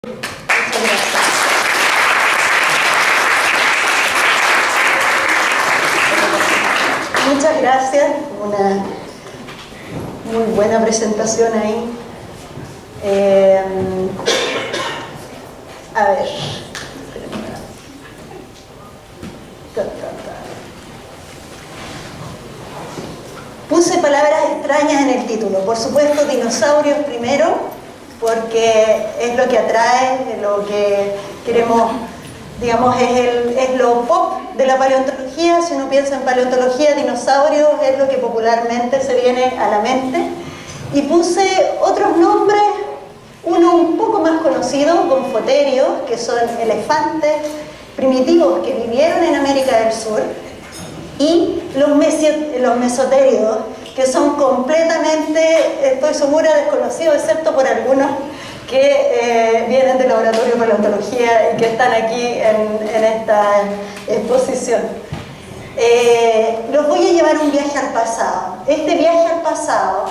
Muchas gracias. Muchas gracias. Una muy buena presentación ahí. A ver. Puse palabras extrañas en el título. Por supuesto, dinosaurios primero, porque es lo que atrae, es lo que queremos, digamos, es lo pop de la paleontología. Si uno piensa en paleontología, dinosaurios es lo que popularmente se viene a la mente. Y puse otros nombres, uno un poco más conocido, gonfoterios, que son elefantes primitivos que vivieron en América del Sur, y los mesotéridos, que son completamente, estoy segura, desconocidos, excepto por algunos que vienen del laboratorio de paleontología y que están aquí en esta exposición. Los voy a llevar un viaje al pasado. Este viaje al pasado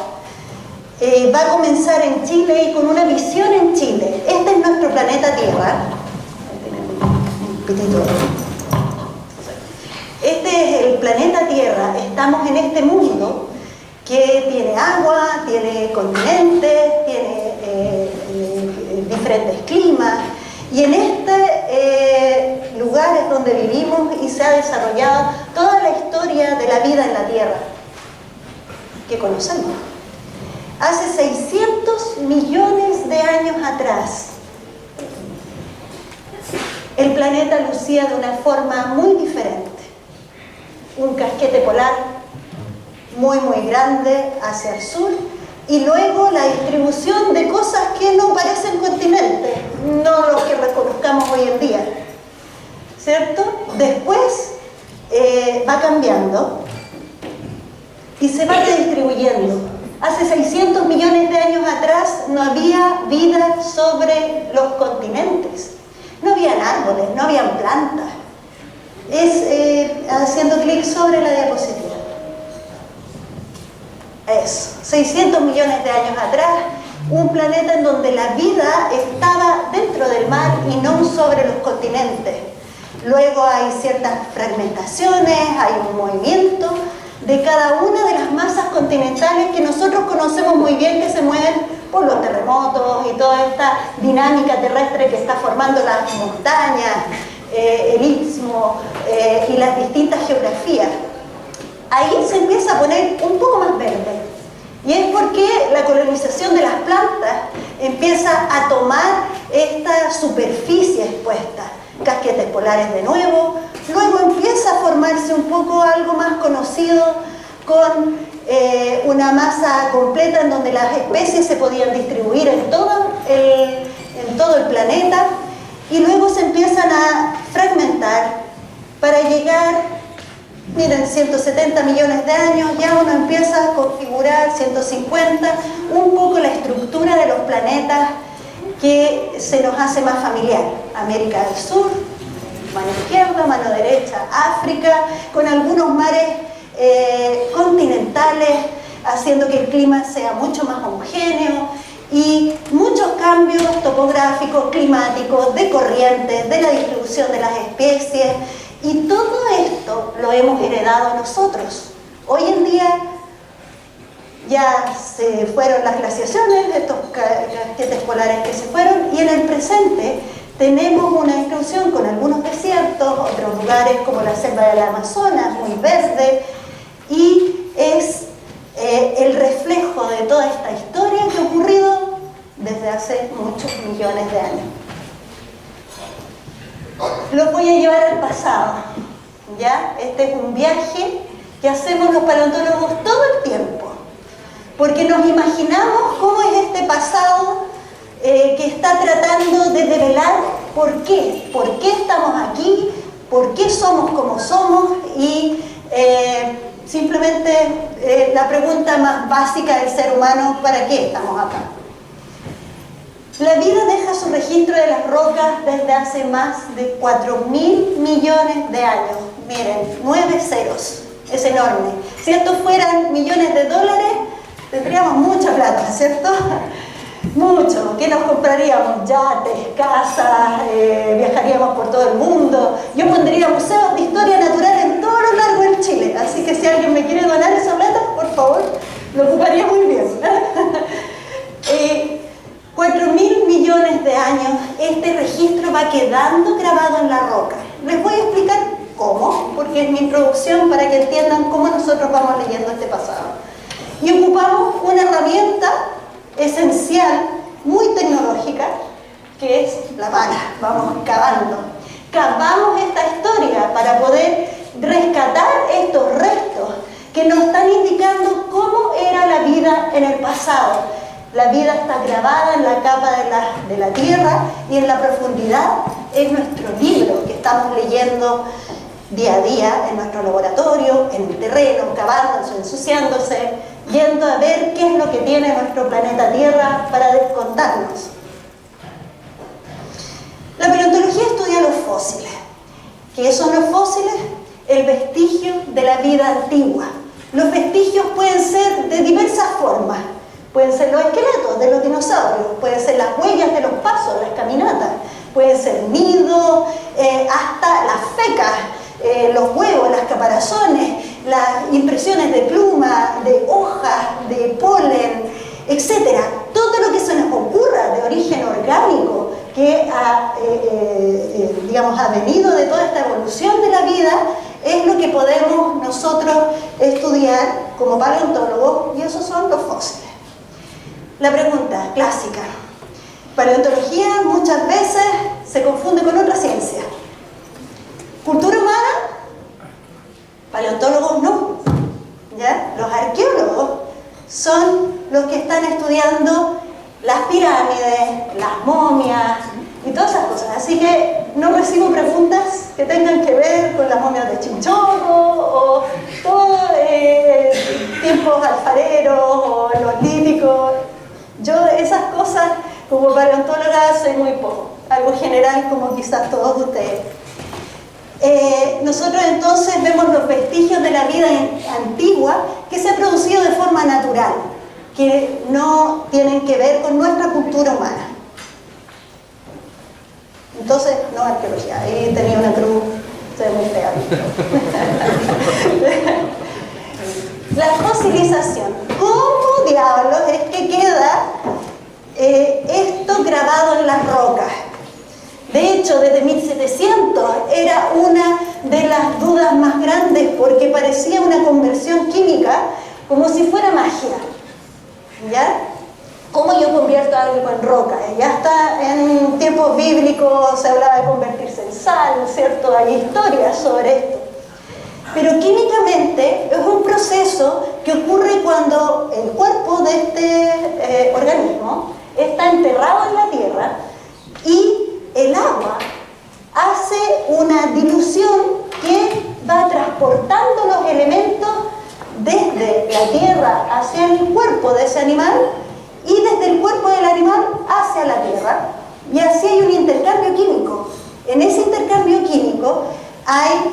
va a comenzar en Chile y con una visión en Chile. Este es nuestro planeta Tierra. Un pitito. Este es el planeta Tierra. Estamos en este mundo que tiene agua, tiene continentes, tiene diferentes climas, y en este lugar es donde vivimos y se ha desarrollado toda la historia de la vida en la Tierra que conocemos. Hace 600 millones de años atrás, el planeta lucía de una forma muy diferente. Un casquete polar muy grande hacia el sur, y luego la distribución de cosas que no parecen continentes, no los que reconozcamos hoy en día, ¿cierto? Después va cambiando y se va redistribuyendo. Hace 600 millones de años atrás no había vida sobre los continentes, no habían árboles, no habían plantas. Es haciendo clic sobre la diapositiva. Eso, 600 millones de años atrás, un planeta en donde la vida estaba dentro del mar y no sobre los continentes. Luego hay ciertas fragmentaciones, hay un movimiento de cada una de las masas continentales que nosotros conocemos muy bien, que se mueven por los terremotos y toda esta dinámica terrestre que está formando las montañas, el istmo y las distintas geografías. Ahí se empieza a poner un poco más verde, y es porque la colonización de las plantas empieza a tomar esta superficie expuesta, casquetes polares de nuevo. Luego empieza a formarse un poco algo más conocido con una masa completa en donde las especies se podían distribuir en todo el planeta, y luego se empiezan a fragmentar para llegar, miren, 170 millones de años, ya uno empieza a configurar, 150, un poco la estructura de los planetas que se nos hace más familiar. América del Sur, mano izquierda, mano derecha, África, con algunos mares continentales, haciendo que el clima sea mucho más homogéneo, y muchos cambios topográficos, climáticos, de corrientes, de la distribución de las especies, y todo esto lo hemos heredado nosotros. Hoy en día ya se fueron las glaciaciones, estos casquetes polares que se fueron, y en el presente tenemos una distribución con algunos desiertos, otros lugares como la selva del Amazonas, muy verde, y es el reflejo de toda esta historia que ha ocurrido desde hace muchos millones de años. Los voy a llevar al pasado, ¿ya? Este es un viaje que hacemos los paleontólogos todo el tiempo, porque nos imaginamos cómo es este pasado que está tratando de develar por qué estamos aquí, por qué somos como somos, y simplemente la pregunta más básica del ser humano: ¿para qué estamos acá? La vida deja su registro de las rocas desde hace más de 4.000 millones de años. Miren, 9 ceros, es enorme. Si estos fueran millones de dólares, tendríamos mucha plata, ¿cierto? Mucho, que nos compraríamos yates, casas, viajaríamos por todo el mundo. Yo pondría museos de historia natural en todo lo largo del Chile, así que si alguien me quiere donar esa plata, por favor, lo ocuparía muy bien. 4.000 millones de años, este registro va quedando grabado en la roca. Les voy a explicar cómo, porque es mi introducción para que entiendan cómo nosotros vamos leyendo este pasado. Y ocupamos una herramienta esencial, muy tecnológica, que es la pala. Vamos cavando. Cavamos esta historia para poder rescatar estos restos que nos están indicando cómo era la vida en el pasado. La vida está grabada en la capa de la tierra y en la profundidad es nuestro libro que estamos leyendo día a día en nuestro laboratorio, en el terreno, cavándose, ensuciándose, yendo a ver qué es lo que tiene nuestro planeta Tierra para contarnos. La paleontología estudia los fósiles. ¿Qué son los fósiles? El vestigio de la vida antigua. Los vestigios pueden ser de diversas formas. Pueden ser los esqueletos de los dinosaurios, pueden ser las huellas de los pasos, las caminatas, pueden ser nidos, hasta las fecas, los huevos, las caparazones, las impresiones de pluma, de hojas, de polen, etc. Todo lo que se nos ocurra de origen orgánico que digamos, ha venido de toda esta evolución de la vida es lo que podemos nosotros estudiar como paleontólogos, y esos son los fósiles. La pregunta clásica. Paleontología muchas veces se confunde con otra ciencia. Cultura humana, paleontólogos no. ¿Ya? Los arqueólogos son los que están estudiando las pirámides, las momias y todas esas cosas. Así que no recibo preguntas que tengan que ver con las momias de Chinchorro o todo tiempos alfareros o los líticos. Yo esas cosas como paleontóloga soy muy poco, algo general como quizás todos ustedes. Nosotros entonces vemos los vestigios de la vida antigua que se ha producido de forma natural, que no tienen que ver con nuestra cultura humana. Entonces, no arqueología, ahí tenía una cruz, se ve muy fea. La fosilización. ¿Cómo diablos es que queda esto grabado en las rocas? De hecho, desde 1700 era una de las dudas más grandes porque parecía una conversión química como si fuera magia. ¿Ya? ¿Cómo yo convierto algo en roca? Ya está en tiempos bíblicos, se hablaba de convertirse en sal, ¿cierto? Hay historias sobre esto. Pero químicamente es un proceso que ocurre cuando el cuerpo de este organismo está enterrado en la tierra y el agua hace una dilución que va transportando los elementos desde la tierra hacia el cuerpo de ese animal y desde el cuerpo del animal hacia la tierra, y así hay un intercambio químico. En ese intercambio químico hay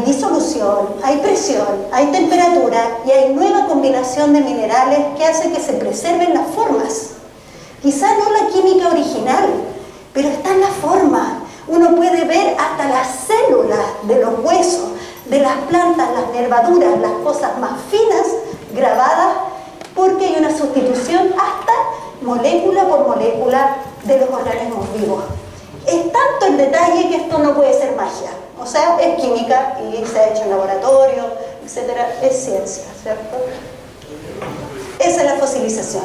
disolución, hay presión, hay temperatura y hay nueva combinación de minerales que hace que se preserven las formas. Quizá no la química original, pero está en la forma. Uno puede ver hasta las células de los huesos, de las plantas, las nervaduras, las cosas más finas grabadas, porque hay una sustitución hasta molécula por molécula de los organismos vivos. Es tanto el detalle que esto no puede ser magia. O sea, es química y se ha hecho en laboratorio, etcétera. Es ciencia, ¿cierto? Esa es la fosilización.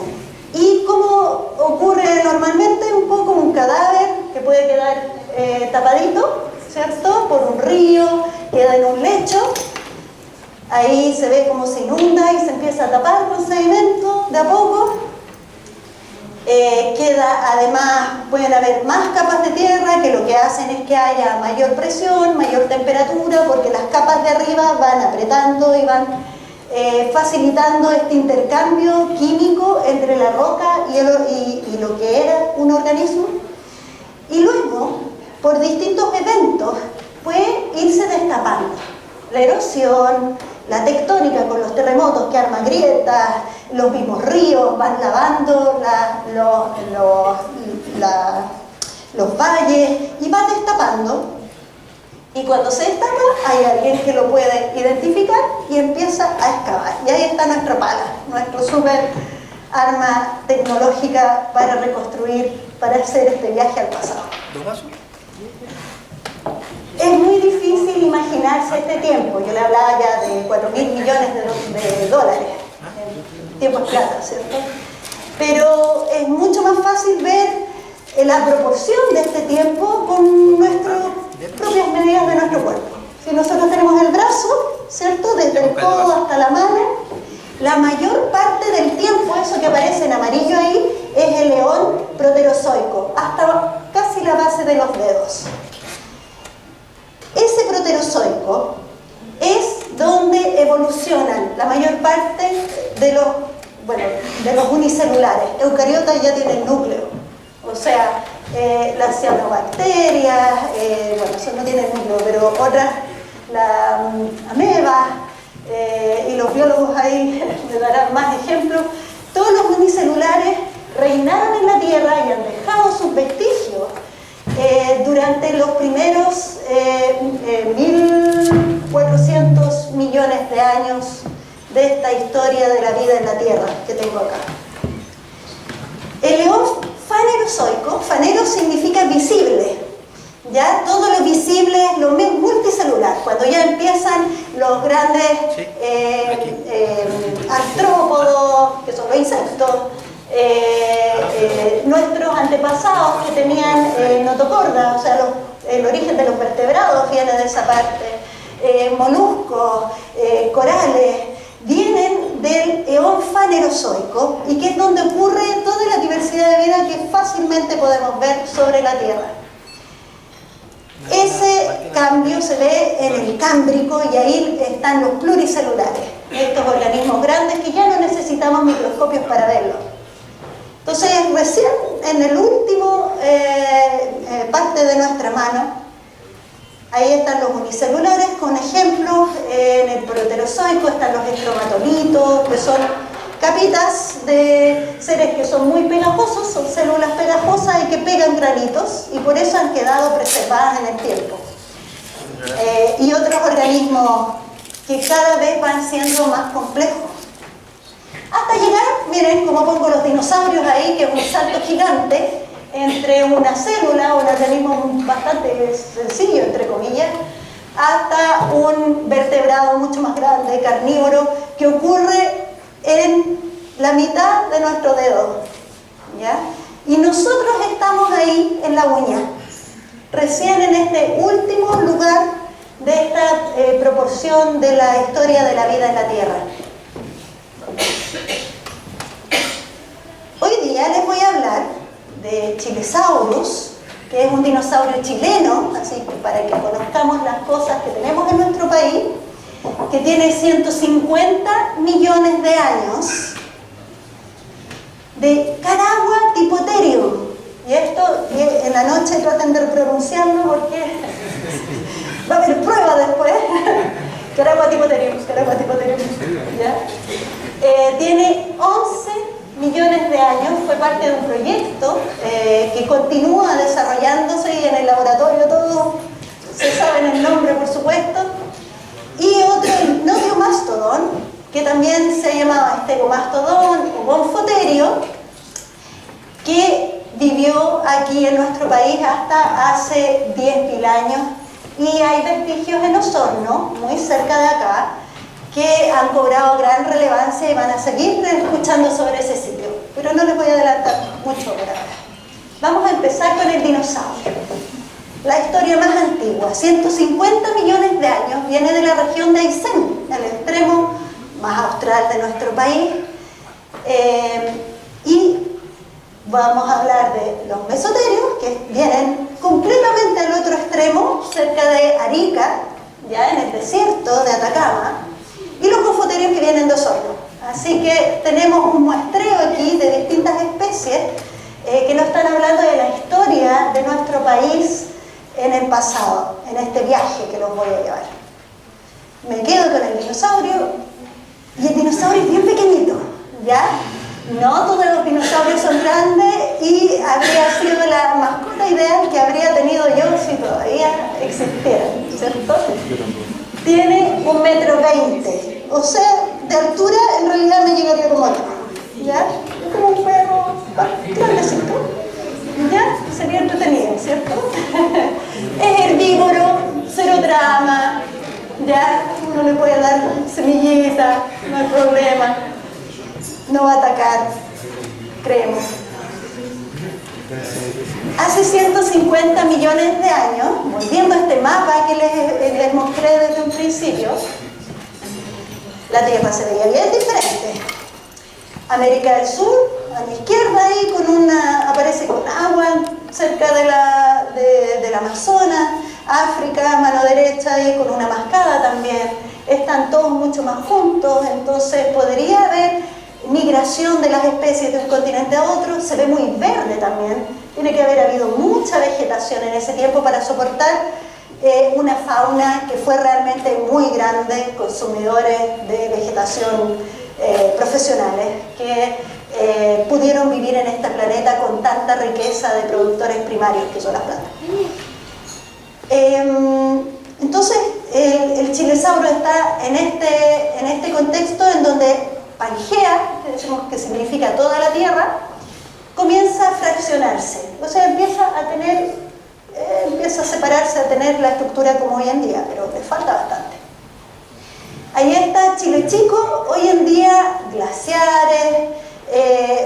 ¿Y cómo ocurre normalmente? Un poco como un cadáver que puede quedar tapadito, ¿cierto? Por un río, queda en un lecho. Ahí se ve cómo se inunda y se empieza a tapar con sedimento de a poco. Además, pueden haber más capas de tierra que lo que hacen es que haya mayor presión, mayor temperatura, porque las capas de arriba van apretando y van facilitando este intercambio químico entre la roca y lo que era un organismo. Y luego, por distintos eventos, puede irse destapando. La erosión, la tectónica con los terremotos que arma grietas, los mismos ríos van lavando los valles y van destapando. Y cuando se destapa, hay alguien que lo puede identificar y empieza a excavar. Y ahí está nuestra pala, nuestro súper arma tecnológica para reconstruir, para hacer este viaje al pasado. ¿Dos vasos? Es muy difícil imaginarse este tiempo. Yo le hablaba ya de 4.000 millones de dólares. El tiempo es plata, ¿cierto? Pero es mucho más fácil ver la proporción de este tiempo con nuestras propias medidas de nuestro cuerpo. Si nosotros tenemos el brazo, ¿cierto? Desde el codo hasta la mano, la mayor parte del tiempo, eso que aparece en amarillo ahí, es el eón proterozoico, hasta casi la base de los dedos. Ese proterozoico es donde evolucionan la mayor parte de los unicelulares. Eucariotas ya tienen núcleo, o sea, las cianobacterias, eso no tiene núcleo, pero otras, la ameba, y los biólogos ahí me darán más ejemplos. Todos los unicelulares reinaron en la Tierra y han dejado sus vestigios durante los primeros 1.400 millones de años de esta historia de la vida en la Tierra que tengo acá. El eón fanerozoico, fanero significa visible, ya todo lo visible es lo multicelular, cuando ya empiezan los grandes artrópodos, que son los insectos, nuestros antepasados que tenían notocorda, o sea, el origen de los vertebrados viene de esa parte, moluscos, corales, vienen del eón fanerozoico y que es donde ocurre toda la diversidad de vida que fácilmente podemos ver sobre la Tierra. Ese cambio se ve en el cámbrico y ahí están los pluricelulares, estos organismos grandes que ya no necesitamos microscopios para verlos. Entonces, recién en el último parte de nuestra mano, ahí están los unicelulares con ejemplos. En el proterozoico están los estromatolitos, que son capitas de seres que son muy pegajosos, son células pegajosas y que pegan granitos y por eso han quedado preservadas en el tiempo. Y otros organismos que cada vez van siendo más complejos. Hasta llegar, miren cómo pongo los dinosaurios ahí, que es un salto gigante entre una célula, un organismo bastante sencillo, entre comillas, hasta un vertebrado mucho más grande, carnívoro, que ocurre en la mitad de nuestro dedo, ¿ya? Y nosotros estamos ahí en la uña, recién en este último lugar de esta proporción de la historia de la vida en la Tierra. Hoy día les voy a hablar de Chilesaurus, que es un dinosaurio chileno, así que para que conozcamos las cosas que tenemos en nuestro país, que tiene 150 millones de años, de Caraguatipotherium. Y esto en la noche traten de pronunciarlo porque va a haber prueba después. Caraguatipotherium, ¿ya? Tiene 11 millones de años, fue parte de un proyecto que continúa desarrollándose y en el laboratorio todos se saben el nombre, por supuesto. Y otro, el Nodiomastodon, que también se llamaba Stegomastodon o Bonfoterio, que vivió aquí en nuestro país hasta hace 10.000 años. Y hay vestigios en Osorno, muy cerca de acá, que han cobrado gran relevancia y van a seguir escuchando sobre ese sitio. Pero no les voy a adelantar mucho por ahora. Vamos a empezar con el dinosaurio. La historia más antigua, 150 millones de años, viene de la región de Aysén, el extremo más austral de nuestro país. Y vamos a hablar de los mesoterios, que vienen completamente al otro extremo, cerca de Arica, ya en el desierto de Atacama, y los gofoterios que vienen de Osorno. Así que tenemos un muestreo aquí de distintas especies que nos están hablando de la historia de nuestro país en el pasado, en este viaje que los voy a llevar. Me quedo con el dinosaurio, y el dinosaurio es bien pequeñito, ¿ya? No todos los dinosaurios son grandes y habría sido la mascota ideal que habría tenido yo si todavía existieran, ¿cierto? Tiene 1,20 metros, o sea, de altura en realidad me llegaría como acá, ¿ya? Es como un perro grandecito, ¿ya? Sería entretenido, ¿cierto? Es herbívoro, cero drama, ¿ya? Uno le puede dar semillita, no hay problema. No va a atacar, creemos. Hace 150 millones de años, volviendo a este mapa que les mostré desde un principio, la Tierra se veía bien diferente. América del Sur, a la izquierda ahí, aparece con agua cerca del Amazonas. África, mano derecha, ahí con una mascada también. Están todos mucho más juntos, entonces podría haber migración de las especies de un continente a otro. Se ve muy verde también. Tiene que haber habido mucha vegetación en ese tiempo para soportar una fauna que fue realmente muy grande, consumidores de vegetación profesionales que pudieron vivir en este planeta con tanta riqueza de productores primarios que son las plantas. Entonces el chilesauro está en este contexto en donde Pangea, que decimos que significa toda la Tierra, comienza a fraccionarse, o sea, empieza a separarse, a tener la estructura como hoy en día, pero le falta bastante. Ahí está Chile Chico, hoy en día glaciares,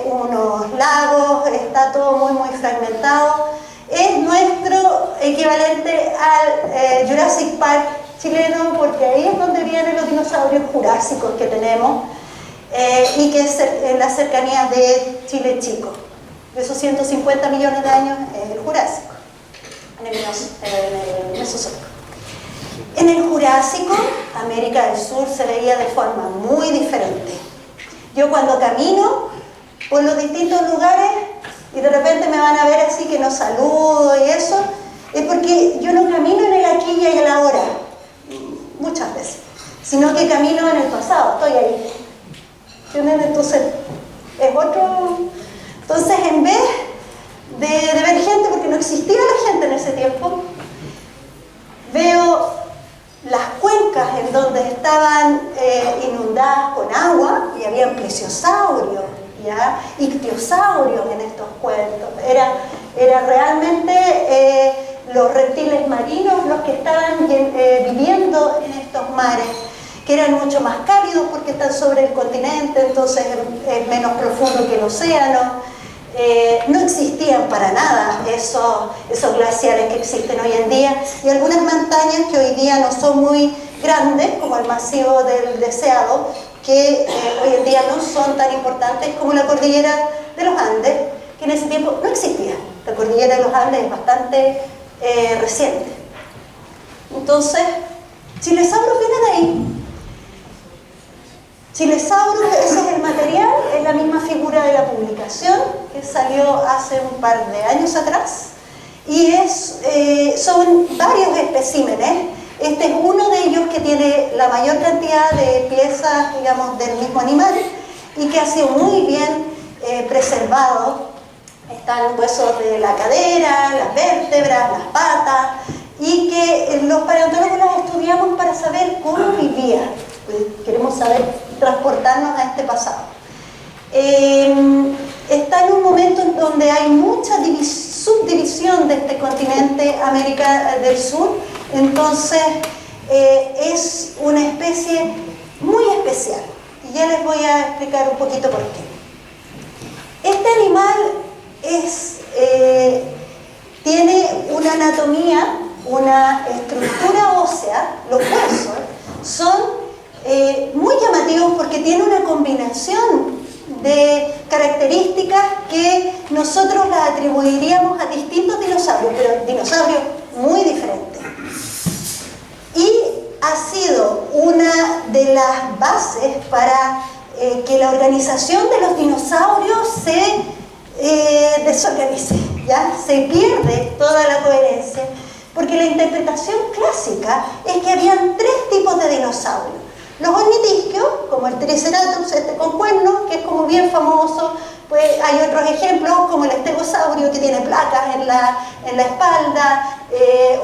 unos lagos, está todo muy fragmentado. Es nuestro equivalente al Jurassic Park chileno, porque ahí es donde vienen los dinosaurios jurásicos que tenemos, y que es en las cercanías de Chile Chico. De esos 150 millones de años es el Jurásico, en el Mesozoico. En el Jurásico, América del Sur se veía de forma muy diferente. Yo cuando camino por los distintos lugares y de repente me van a ver así que no saludo y eso, es porque yo no camino en el aquí y el ahora, muchas veces, sino que camino en el pasado, estoy ahí. Entonces, es otro. Entonces, en vez de ver gente, porque no existía la gente en ese tiempo, veo las cuencas en donde estaban inundadas con agua y había plesiosaurios, ¿ya? Ictiosaurios en estos cuentos. Era realmente los reptiles marinos los que estaban viviendo en estos mares, que eran mucho más cálidos porque están sobre el continente, entonces es menos profundo que el océano. No existían para nada esos glaciares que existen hoy en día, y algunas montañas que hoy día no son muy grandes, como el masivo del Deseado, que hoy en día no son tan importantes como la cordillera de los Andes, que en ese tiempo no existía. La cordillera de los Andes es bastante reciente. Entonces, Chilesaurus viene de ahí. Chilesaurus, ese es el material, es la misma figura de la publicación que salió hace un par de años atrás, y son varios especímenes. Este es uno de ellos que tiene la mayor cantidad de piezas, digamos, del mismo animal y que ha sido muy bien preservado. Están huesos de la cadera, las vértebras, las patas, y que los paleontólogos las estudiamos para saber cómo vivía. Queremos transportarnos a este pasado. Está en un momento en donde hay mucha subdivisión de este continente, América del Sur, entonces es una especie muy especial. Y ya les voy a explicar un poquito por qué. Este animal tiene una anatomía, una estructura ósea, los huesos son muy llamativos porque tiene una combinación de características que nosotros las atribuiríamos a distintos dinosaurios, pero dinosaurios muy diferentes. Y ha sido una de las bases para que la organización de los dinosaurios se desorganice, ¿ya? Se pierde toda la coherencia, porque la interpretación clásica es que habían tres tipos de dinosaurios. Los ornitisquios, como el el Triceratops, este con cuernos, que es como bien famoso. Pues hay otros ejemplos como el estegosaurio, que tiene placas en la espalda,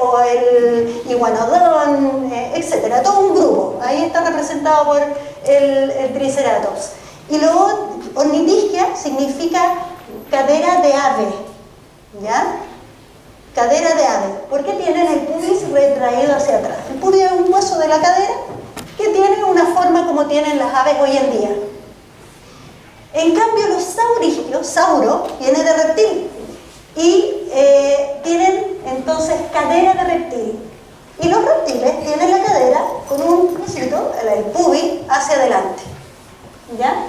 o el iguanodón, etc. Todo un grupo. Ahí está representado por el Triceratops. Y luego, ornitisquia significa cadera de ave, ¿ya? Cadera de ave, porque tienen el pubis retraído hacia atrás. El pubis es un hueso de la cadera que tiene una forma como tienen las aves hoy en día. En cambio, los saurisquios, sauro, viene de reptil, y tienen entonces cadera de reptil. Y los reptiles tienen la cadera con un huesito, el pubis, hacia adelante, ¿ya?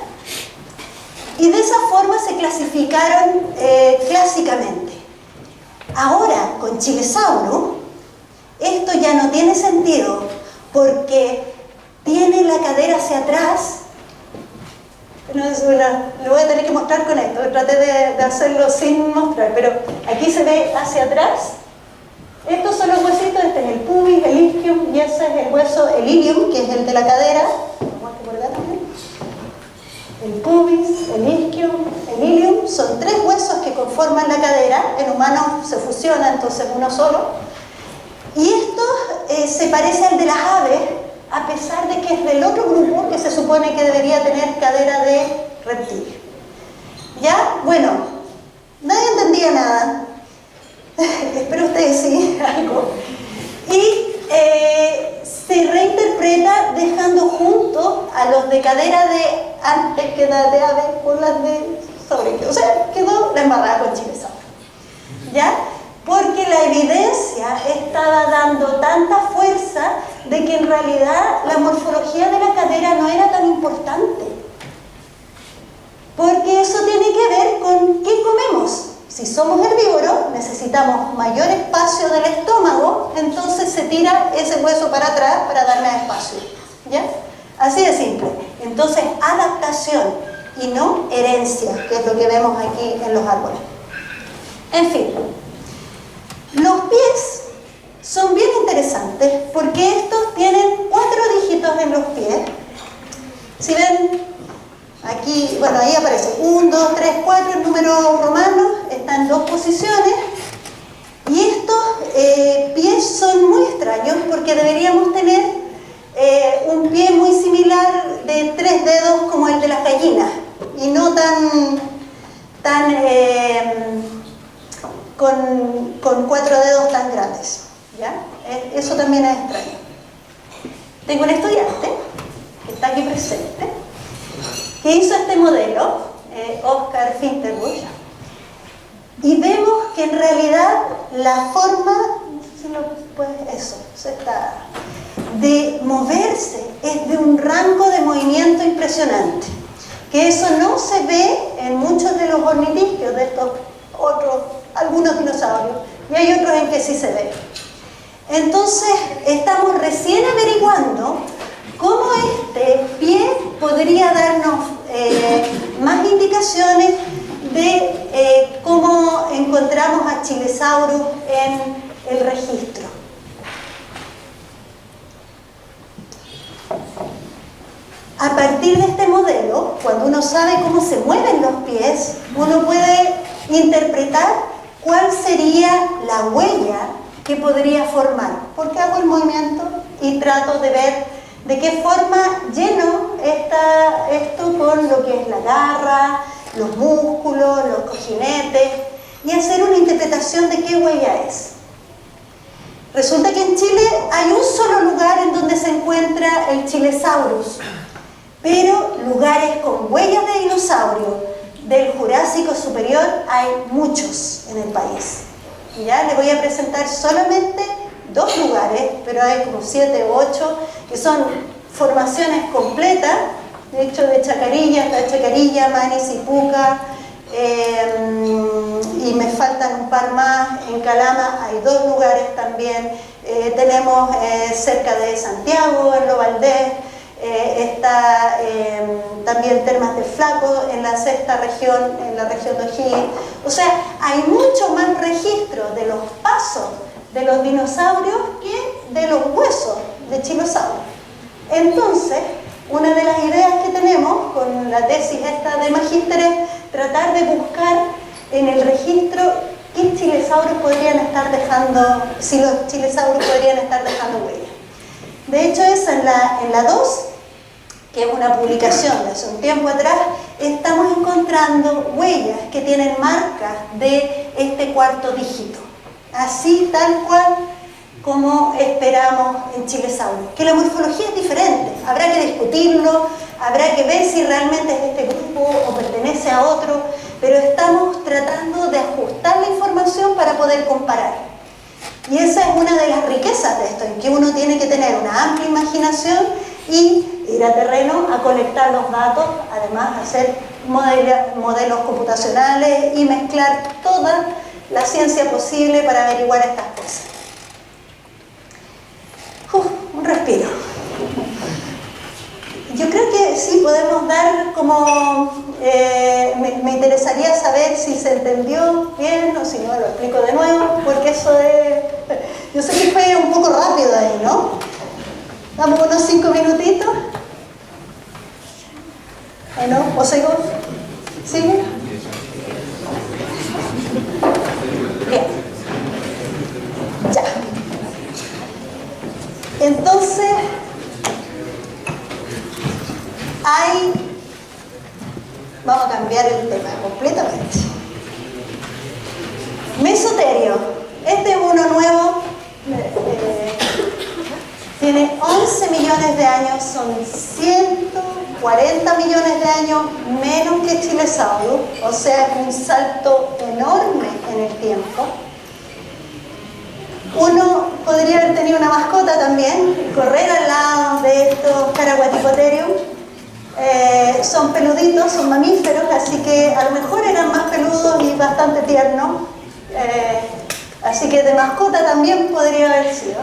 Y de esa forma se clasificaron clásicamente. Ahora, con Chilesauro, esto ya no tiene sentido, porque tiene la cadera hacia atrás. No, lo voy a tener que mostrar con esto, traté de hacerlo sin mostrar, pero aquí se ve hacia atrás. Estos son los huesitos, este es el pubis, el isquium, y ese es el hueso, el ilium, que es el de la cadera. Por acá también. El pubis, el isquium, el ilium, son tres huesos que conforman la cadera. En humanos se fusiona, entonces uno solo. Y esto se parece al de las aves, a pesar de que es del otro grupo que se supone que debería tener cadera de reptil. ¿Ya? Bueno, nadie entendía nada. Espero ustedes sí, algo. Y se reinterpreta dejando juntos a los de cadera de antes que las de ave con las de saurisquio. O sea, quedó la embarrada con Chilesauro. ¿Ya? Porque la evidencia estaba dando tanta fuerza de que en realidad la morfología de la cadera no era tan importante. Porque eso tiene que ver con qué comemos. Si somos herbívoros, necesitamos mayor espacio del estómago, entonces se tira ese hueso para atrás para dar más espacio. ¿Ya? Así de simple. Entonces, adaptación y no herencia, que es lo que vemos aquí en los árboles. En fin. Los pies son bien interesantes porque estos tienen 4 dígitos en los pies. Si ven, aquí, bueno, ahí aparece 1, 2, 3, 4, el número romano, está en 2 posiciones. Y estos pies son muy extraños porque deberíamos tener un pie muy similar de 3 dedos como el de las gallinas y no tan con 4 dedos tan grandes, ¿ya? Eso también es extraño. Tengo un estudiante que está aquí presente que hizo este modelo, Oscar Finterbusch, y vemos que en realidad la forma, de moverse es de un rango de movimiento impresionante, que eso no se ve en muchos de los ornitisquios de estos otros, algunos dinosaurios, y hay otros en que sí se ve. Entonces estamos recién averiguando cómo este pie podría darnos más indicaciones de cómo encontramos a Chilesaurus en el registro. A partir de este modelo, cuando uno sabe cómo se mueven los pies, uno puede interpretar cuál sería la huella que podría formar. Porque hago el movimiento y trato de ver de qué forma lleno esto con lo que es la garra, los músculos, los cojinetes, y hacer una interpretación de qué huella es. Resulta que en Chile hay un solo lugar en donde se encuentra el Chilesaurus, pero lugares con huellas de dinosaurio del Jurásico superior hay muchos en el país. Ya les voy a presentar solamente 2 lugares, pero hay como 7 u 8 que son formaciones completas, de hecho de Chacarilla, está Chacarilla, Manis y Puca, y me faltan un par más. En Calama hay 2 lugares también, tenemos cerca de Santiago, en Lo Valdés, está también Termas de Flaco en la 6ª región, en la región de O'Higgins. O sea, hay mucho más registro de los pasos de los dinosaurios que de los huesos de Chilosaurus. Entonces, una de las ideas que tenemos con la tesis esta de magíster es tratar de buscar en el registro qué chilesaurios podrían estar dejando, si los chilesaurios podrían estar dejando huellas. De hecho, esa en la 2, que es una publicación de hace un tiempo atrás, estamos encontrando huellas que tienen marcas de este cuarto dígito, así tal cual como esperamos en chilesaurios. Que la morfología es diferente, habrá que discutirlo, habrá que ver si realmente es este grupo o pertenece a otro, pero estamos tratando de ajustar la información para poder comparar. Y esa es una de las riquezas de esto, en que uno tiene que tener una amplia imaginación y ir a terreno a colectar los datos, además hacer modelos computacionales y mezclar toda la ciencia posible para averiguar estas cosas. Un respiro. Yo creo que sí podemos dar como... me interesaría saber si se entendió bien o si no, lo explico de nuevo, porque eso es... Yo sé que fue un poco rápido ahí, ¿no? Damos unos 5 minutitos. ¿No? ¿O sigo? ¿Sigue? Bien. Ya. Entonces, vamos a cambiar el tema completamente. Mesoterio. Este es uno nuevo. Tiene 11 millones de años, son 140 millones de años menos que Chilesaurus, o sea, es un salto enorme en el tiempo. Uno podría haber tenido una mascota también, correr al lado de estos Caraguatipotherium. Son peluditos, son mamíferos, así que a lo mejor eran más peludos y bastante tiernos. Así que de mascota también podría haber sido.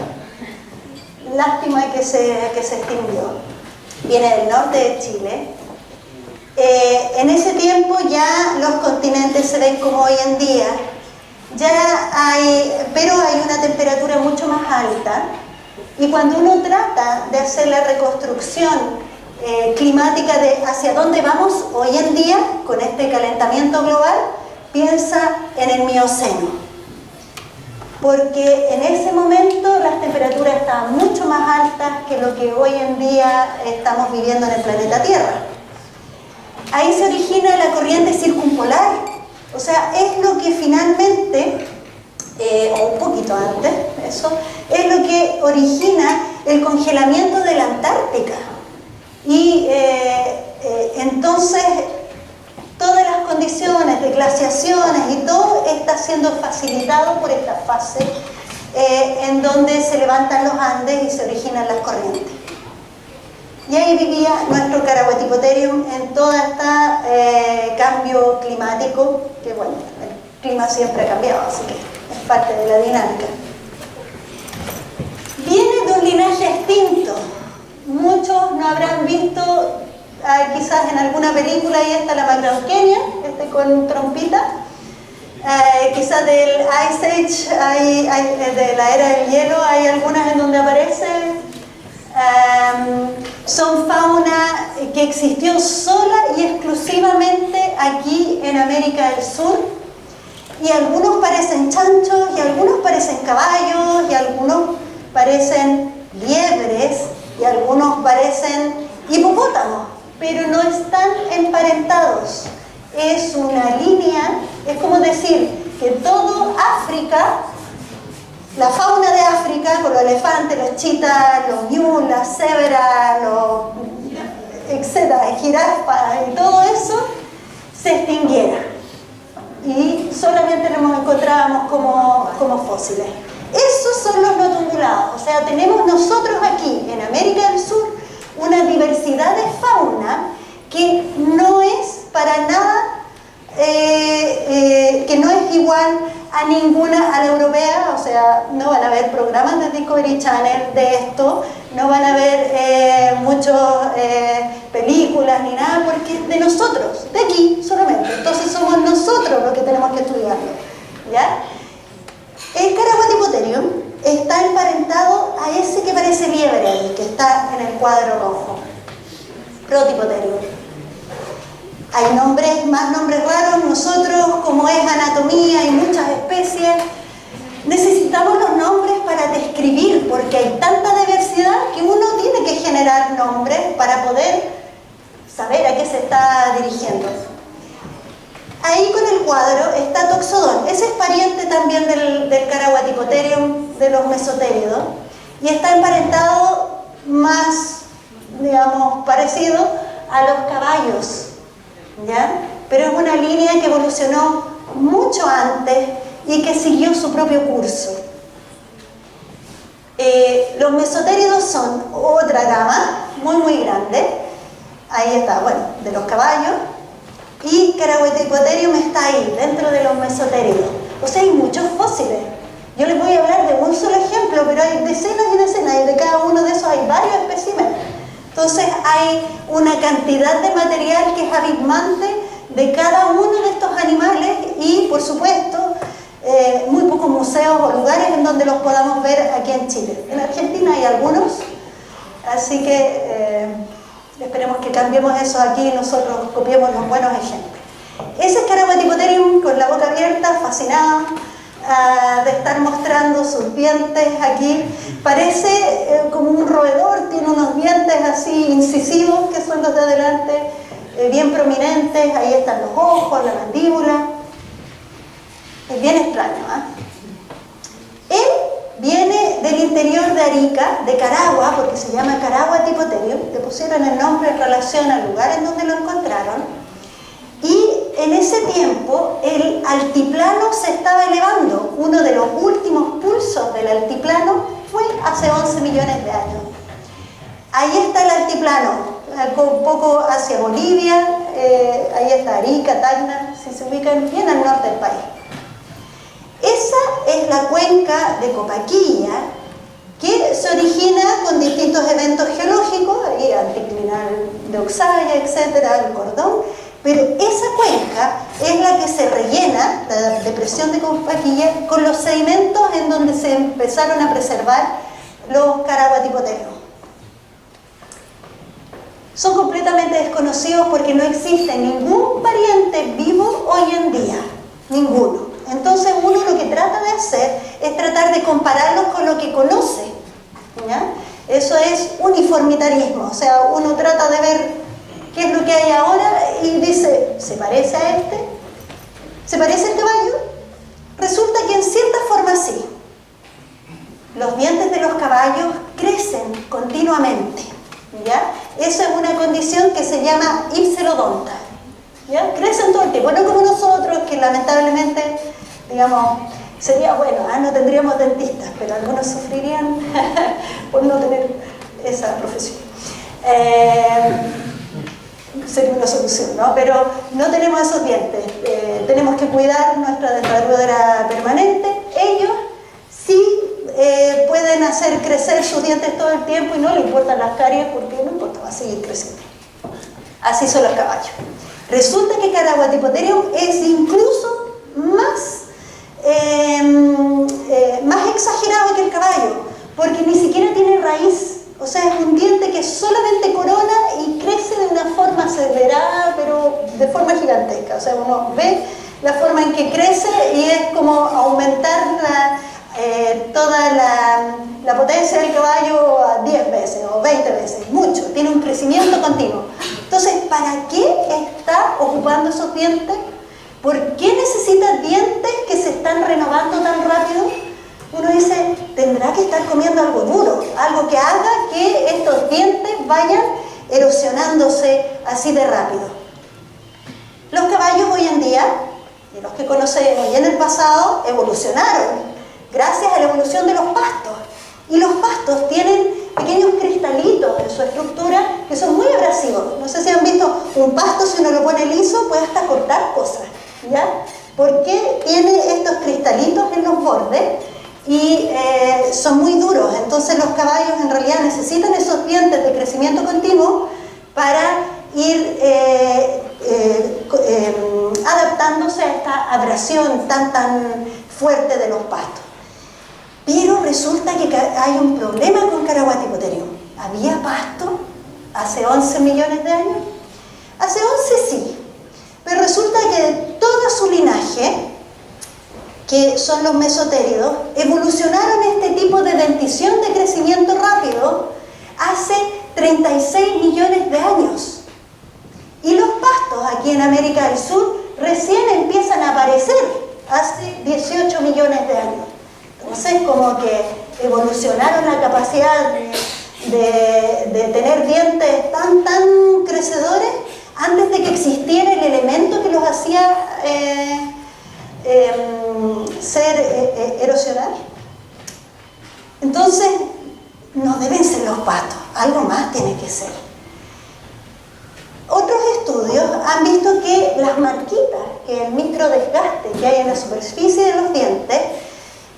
Lástima que se extinguió. Viene del norte de Chile. En ese tiempo ya los continentes se ven como hoy en día. Pero hay una temperatura mucho más alta. Y cuando uno trata de hacer la reconstrucción climática de hacia dónde vamos hoy en día con este calentamiento global, piensa en el Mioceno. Porque en ese momento las temperaturas estaban mucho más altas que lo que hoy en día estamos viviendo en el planeta Tierra. Ahí se origina la corriente circumpolar, o sea, es lo que finalmente, o un poquito antes, eso, es lo que origina el congelamiento de la Antártica. Y entonces todas las condiciones de glaciaciones y todo está siendo facilitado por esta fase en donde se levantan los Andes y se originan las corrientes. Y ahí vivía nuestro Caraguatipotherium en todo este cambio climático, que bueno, el clima siempre ha cambiado, así que es parte de la dinámica. Viene de un linaje extinto. Muchos no habrán visto, quizás en alguna película, ahí está la Macrauchenia, con trompita. Quizás del Ice Age, de la era del hielo, hay algunas en donde aparece. Son fauna que existió sola y exclusivamente aquí en América del Sur. Y algunos parecen chanchos, y algunos parecen caballos, y algunos parecen liebres, y algunos parecen hipopótamos, pero no están emparentados. Es una línea, es como decir que todo África, la fauna de África, con los elefantes, los chitas, los ñus, las cebras, etcétera, jirafas y todo eso, se extinguiera. Y solamente nos encontrábamos como fósiles. Esos son los no tumulados, o sea, tenemos nosotros aquí, en América del Sur, una diversidad de fauna que no es para nada, que no es igual a ninguna, a la europea, o sea, no van a haber programas de Discovery Channel de esto, no van a haber muchas películas ni nada, porque es de nosotros, de aquí solamente. Entonces somos nosotros los que tenemos que estudiarlo, ¿ya? El Caraguatipotherium está emparentado a ese que parece liebre ahí, que está en el cuadro rojo, Protipotherium. Hay nombres, más nombres raros. Nosotros, como es anatomía y muchas especies, necesitamos los nombres para describir, porque hay tanta diversidad que uno tiene que generar nombres para poder saber a qué se está dirigiendo. Ahí con el cuadro está Toxodon. Ese es pariente también del Caraguatipotherium, de los mesotéridos, y está emparentado más, digamos, parecido a los caballos, ¿ya? Pero es una línea que evolucionó mucho antes y que siguió su propio curso. Los mesotéridos son otra gama muy grande. Ahí está, bueno, de los caballos. Y Caraguatipotherium está ahí, dentro de los mesotéridos. O sea, hay muchos fósiles. Yo les voy a hablar de un solo ejemplo, pero hay decenas y decenas, y de cada uno de esos hay varios especímenes. Entonces hay una cantidad de material que es abismante de cada uno de estos animales y, por supuesto, muy pocos museos o lugares en donde los podamos ver aquí en Chile. En Argentina hay algunos, así que esperemos que cambiemos eso aquí y nosotros copiemos los buenos ejemplos. Ese es Caraguatipotherium con la boca abierta, fascinado de estar mostrando sus dientes aquí. Parece como un roedor, tiene unos dientes así incisivos que son los de adelante, bien prominentes. Ahí están los ojos, la mandíbula. Es bien extraño, ¿eh? Él viene del interior de Arica, de Caragua, porque se llama Caraguatipotherium. Le pusieron el nombre en relación al lugar en donde lo encontraron. Y en ese tiempo el altiplano se estaba elevando. Uno de los últimos pulsos del altiplano fue hace 11 millones de años. Ahí está el altiplano, un poco hacia Bolivia, ahí está Arica, Tacna, si se ubican bien al norte del país. Esa es la cuenca de Copaquilla, que se origina con distintos eventos geológicos, ahí anticlinal de Oxaya, etcétera, el cordón, pero esa cuenca es la que se rellena, la depresión de Copaquilla, con los sedimentos en donde se empezaron a preservar los Caraguatipotherium. Son completamente desconocidos porque no existe ningún pariente vivo hoy en día, ninguno. Entonces uno lo que trata de hacer es tratar de compararlos con lo que conoce, ¿ya? Eso es uniformitarismo, o sea, uno trata de ver qué es lo que hay ahora y dice, ¿se parece a este? ¿Se parece al caballo? Resulta que en cierta forma sí. Los dientes de los caballos crecen continuamente, ¿ya? Eso es una condición que se llama ipsilodonta, ¿ya? Crecen todo el tiempo, no como nosotros, que lamentablemente, digamos, sería bueno, no tendríamos dentistas, pero algunos sufrirían por no tener esa profesión. Sería una solución, ¿no? Pero no tenemos esos dientes, tenemos que cuidar nuestra dentadura permanente. Ellos sí pueden hacer crecer sus dientes todo el tiempo y no le importan las caries porque no importa, va a seguir creciendo. Así son los caballos. Resulta que Caraguatipotherium es incluso más exagerado que el caballo, porque ni siquiera tiene raíz. O sea, es un diente que solamente corona y crece de una forma acelerada, pero de forma gigantesca. O sea, uno ve la forma en que crece y es como aumentar toda la potencia del caballo a 10 veces o 20 veces, mucho. Tiene un crecimiento continuo. Entonces, ¿para qué está ocupando esos dientes? ¿Por qué necesita dientes que se están renovando tan rápido? Uno dice, tendrá que estar comiendo algo duro, algo que haga que estos dientes vayan erosionándose así de rápido. Los caballos hoy en día, y los que conocemos y en el pasado, evolucionaron gracias a la evolución de los pastos. Y los pastos tienen pequeños cristalitos en su estructura que son muy abrasivos. No sé si han visto un pasto, si uno lo pone liso, puede hasta cortar cosas, ¿ya? Porque tiene estos cristalitos en los bordes y son muy duros. Entonces los caballos en realidad necesitan esos dientes de crecimiento continuo para ir adaptándose a esta abrasión tan fuerte de los pastos. Pero resulta que hay un problema con Caraguatipotherium. ¿Había pasto hace 11 millones de años? Hace 11 sí, que son los mesotéridos, evolucionaron este tipo de dentición de crecimiento rápido hace 36 millones de años. Y los pastos aquí en América del Sur recién empiezan a aparecer hace 18 millones de años. Entonces, como que evolucionaron la capacidad de tener dientes tan crecedores antes de que existiera el elemento que los hacía erosionar. Entonces, no deben ser los pastos, algo más tiene que ser. Otros estudios han visto que las marquitas, que el microdesgaste que hay en la superficie de los dientes,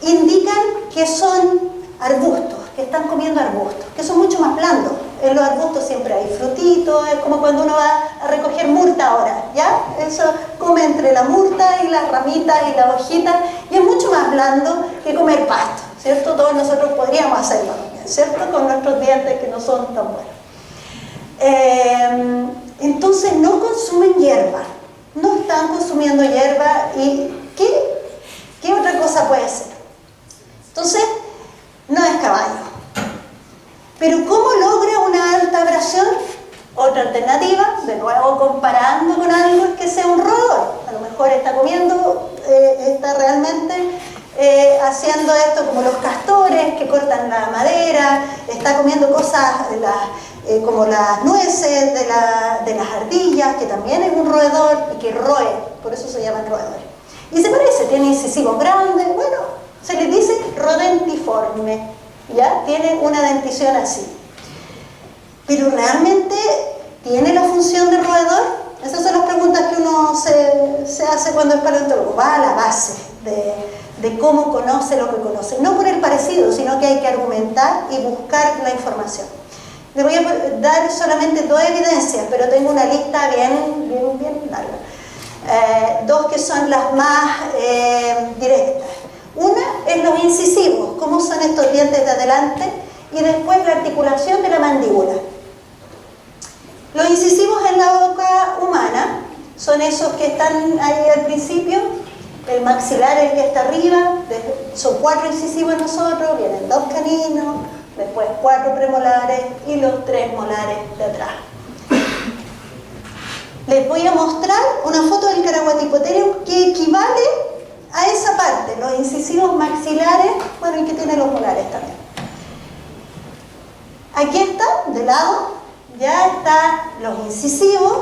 indican que son arbustos, que están comiendo arbustos, que son mucho más blandos. En los arbustos siempre hay frutitos, es como cuando uno va a recoger murta ahora, ¿ya? Eso come entre la murta y las ramitas y las hojitas, y es mucho más blando que comer pasto, ¿cierto? Todos nosotros podríamos hacerlo, ¿cierto? Con nuestros dientes que no son tan buenos. Entonces no consumen hierba, no están consumiendo hierba. ¿Y qué otra cosa puede ser? Entonces, no es caballo. Pero ¿cómo logra una alta abrasión? Otra alternativa, de nuevo comparando con algo, es que sea un roedor. A lo mejor está comiendo, está realmente haciendo esto como los castores que cortan la madera, está comiendo cosas como las nueces de las ardillas, que también es un roedor y que roe, por eso se llaman roedores. Y se parece, tiene incisivos grandes, bueno, se le dice rodentiforme, ¿ya? Tiene una dentición así. Pero ¿realmente tiene la función de roedor? Esas son las preguntas que uno se hace cuando es paleontólogo. Va a la base de cómo conoce lo que conoce. No por el parecido, sino que hay que argumentar y buscar la información. Le voy a dar solamente 2 evidencias, pero tengo una lista bien larga. 2 que son las más directas. Una es los incisivos, cómo son estos dientes de adelante, y después la articulación de la mandíbula. Los incisivos en la boca humana son esos que están ahí al principio, el maxilar es el que está arriba, son 4 incisivos en nosotros, vienen 2 caninos, después 4 premolares y los 3 molares de atrás. Les voy a mostrar una foto del Caraguatiphotherium que equivale a esa parte, los incisivos maxilares, bueno, y que tiene los molares también. Aquí está, de lado, ya están los incisivos,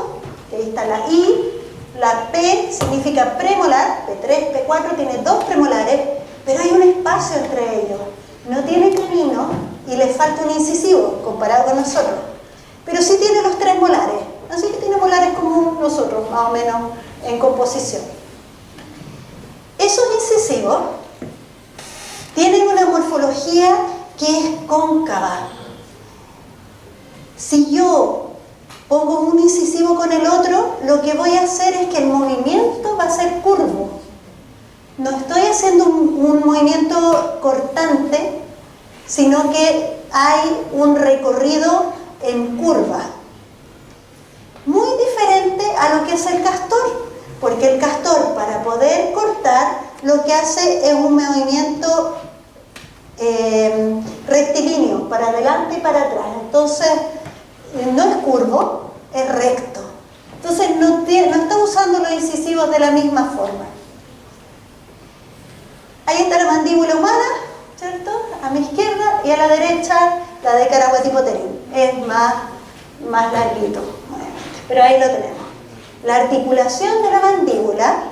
que ahí está la I, la P significa premolar, P3, P4, tiene 2 premolares, pero hay un espacio entre ellos, no tiene canino y le falta un incisivo comparado con nosotros, pero sí tiene los 3 molares, así que tiene molares como nosotros, más o menos en composición. Esos incisivos tienen una morfología que es cóncava. Si yo pongo un incisivo con el otro, lo que voy a hacer es que el movimiento va a ser curvo. No estoy haciendo un movimiento cortante, sino que hay un recorrido en curva. Muy diferente a lo que es el castor, porque el castor, para poder cortar, lo que hace es un movimiento rectilíneo, para adelante y para atrás. Entonces, no es curvo, es recto. Entonces, no está usando los incisivos de la misma forma. Ahí está la mandíbula humana, ¿cierto? A mi izquierda, y a la derecha, la de Caraguatiphotherium. Es más larguito, pero ahí lo tenemos. La articulación de la mandíbula,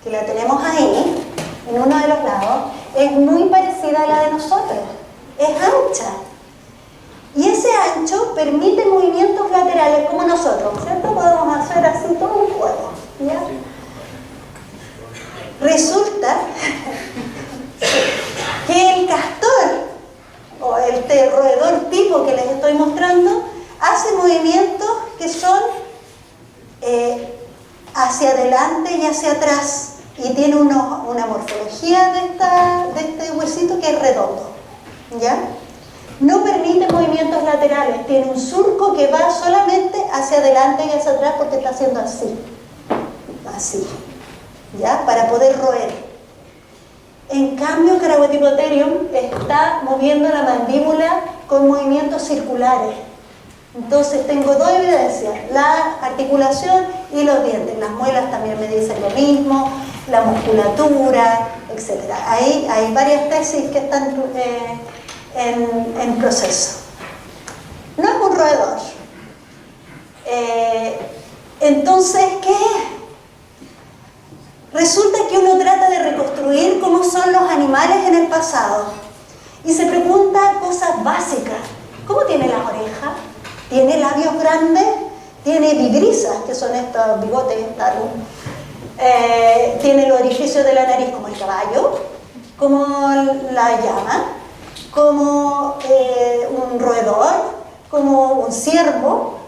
que la tenemos ahí, en uno de los lados, es muy parecida a la de nosotros. Es ancha. Y ese ancho permite movimientos laterales como nosotros, ¿cierto? Podemos hacer así todo un juego, ¿ya? Resulta que el castor, o el roedor tipo que les estoy mostrando, hace movimientos que son hacia adelante y hacia atrás, y tiene una morfología de este huesito que es redondo, ¿ya? No permite movimientos laterales, tiene un surco que va solamente hacia adelante y hacia atrás porque está haciendo así, ¿ya? Para poder roer. En cambio, Caraguatipotherium está moviendo la mandíbula con movimientos circulares. Entonces tengo dos evidencias, la articulación y los dientes. Las muelas también me dicen lo mismo, la musculatura, etc. Ahí hay varias tesis que están en proceso. No es un roedor. Entonces, ¿qué es? Resulta que uno trata de reconstruir cómo son los animales en el pasado y se pregunta cosas básicas. ¿Cómo tiene las orejas? ¿Tiene labios grandes? ¿Tiene vibrisas, que son estos bigotes largos? ¿Tiene los orificios de la nariz como el caballo? ¿Como la llama? ¿Como un roedor? ¿Como un ciervo?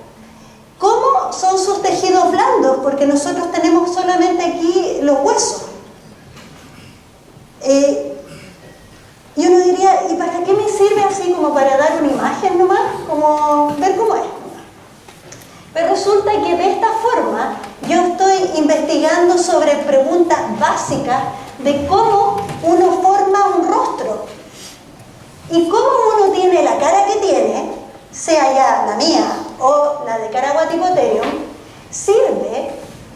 ¿Cómo son sus tejidos blandos? Porque nosotros tenemos solamente aquí los huesos. Y uno diría, ¿y para qué me sirve así como para dar una imagen nomás? Como ver cómo es. Pero resulta que de esta forma yo estoy investigando sobre preguntas básicas de cómo uno forma un rostro. Y cómo uno tiene la cara que tiene, sea ya la mía o la de Caraguatipotherium, sirve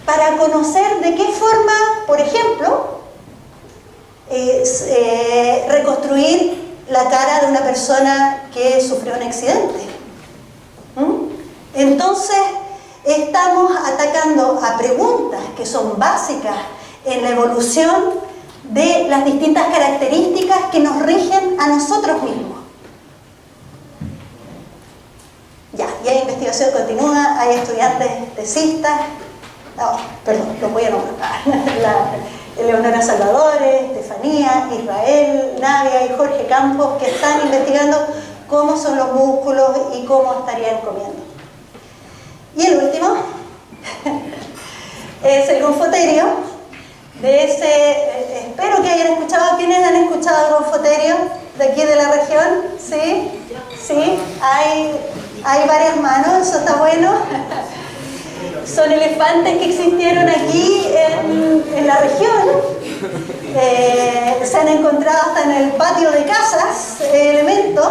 para conocer de qué forma, por ejemplo, reconstruir la cara de una persona que sufrió un accidente. Entonces, estamos atacando a preguntas que son básicas en la evolución de las distintas características que nos rigen a nosotros mismos. Ya, y hay investigación continua, hay estudiantes tesistas, los voy a nombrar, Eleonora Salvadores, Estefanía, Israel, Navia y Jorge Campos, que están investigando cómo son los músculos y cómo estarían comiendo. Y el último es el gonfoterio, de ese, espero que hayan escuchado. ¿Quiénes han escuchado el gonfoterio de aquí de la región? ¿Sí? ¿Sí? Hay varias manos, eso está bueno. Son elefantes que existieron aquí en la región. Se han encontrado hasta en el patio de casas elementos,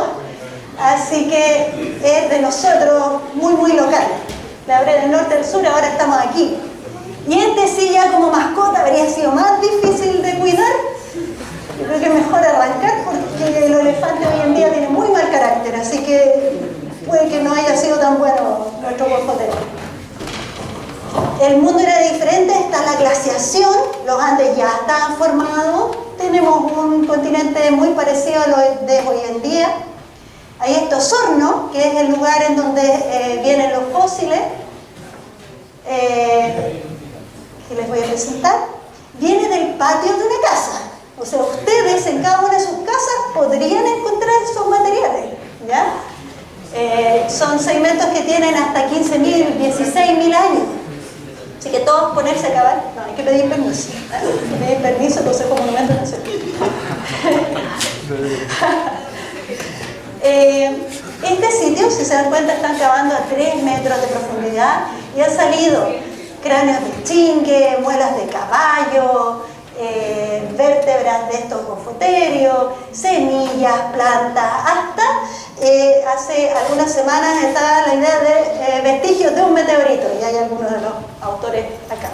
así que es de nosotros muy local. La verdad, del norte al sur, ahora estamos aquí. Y este sí, ya como mascota, habría sido más difícil de cuidar. Yo creo que es mejor arrancar porque los elefantes hoy en día tienen muy mal carácter, así que puede que no haya sido tan bueno nuestro gonfoterio. El mundo era diferente, está la glaciación, los Andes ya están formados, tenemos un continente muy parecido a lo de hoy en día. Hay este Osorno, que es el lugar en donde vienen los fósiles, que les voy a presentar. Viene del patio de una casa, o sea, ustedes en cada una de sus casas podrían encontrar esos materiales, ¿ya? Son segmentos que tienen hasta 15.000, 16.000 años. Así que todos ponerse a cavar, no, hay que pedir permiso. Hay que pedir permiso al Consejo Monumentos Nacionales. Este sitio, si se dan cuenta, están cavando a 3 metros de profundidad y han salido cráneos de chingue, muelas de caballo, vértebras de estos gonfoterios, semillas, plantas, hasta hace algunas semanas estaba la idea de vestigios de un meteorito, y hay algunos de los autores acá.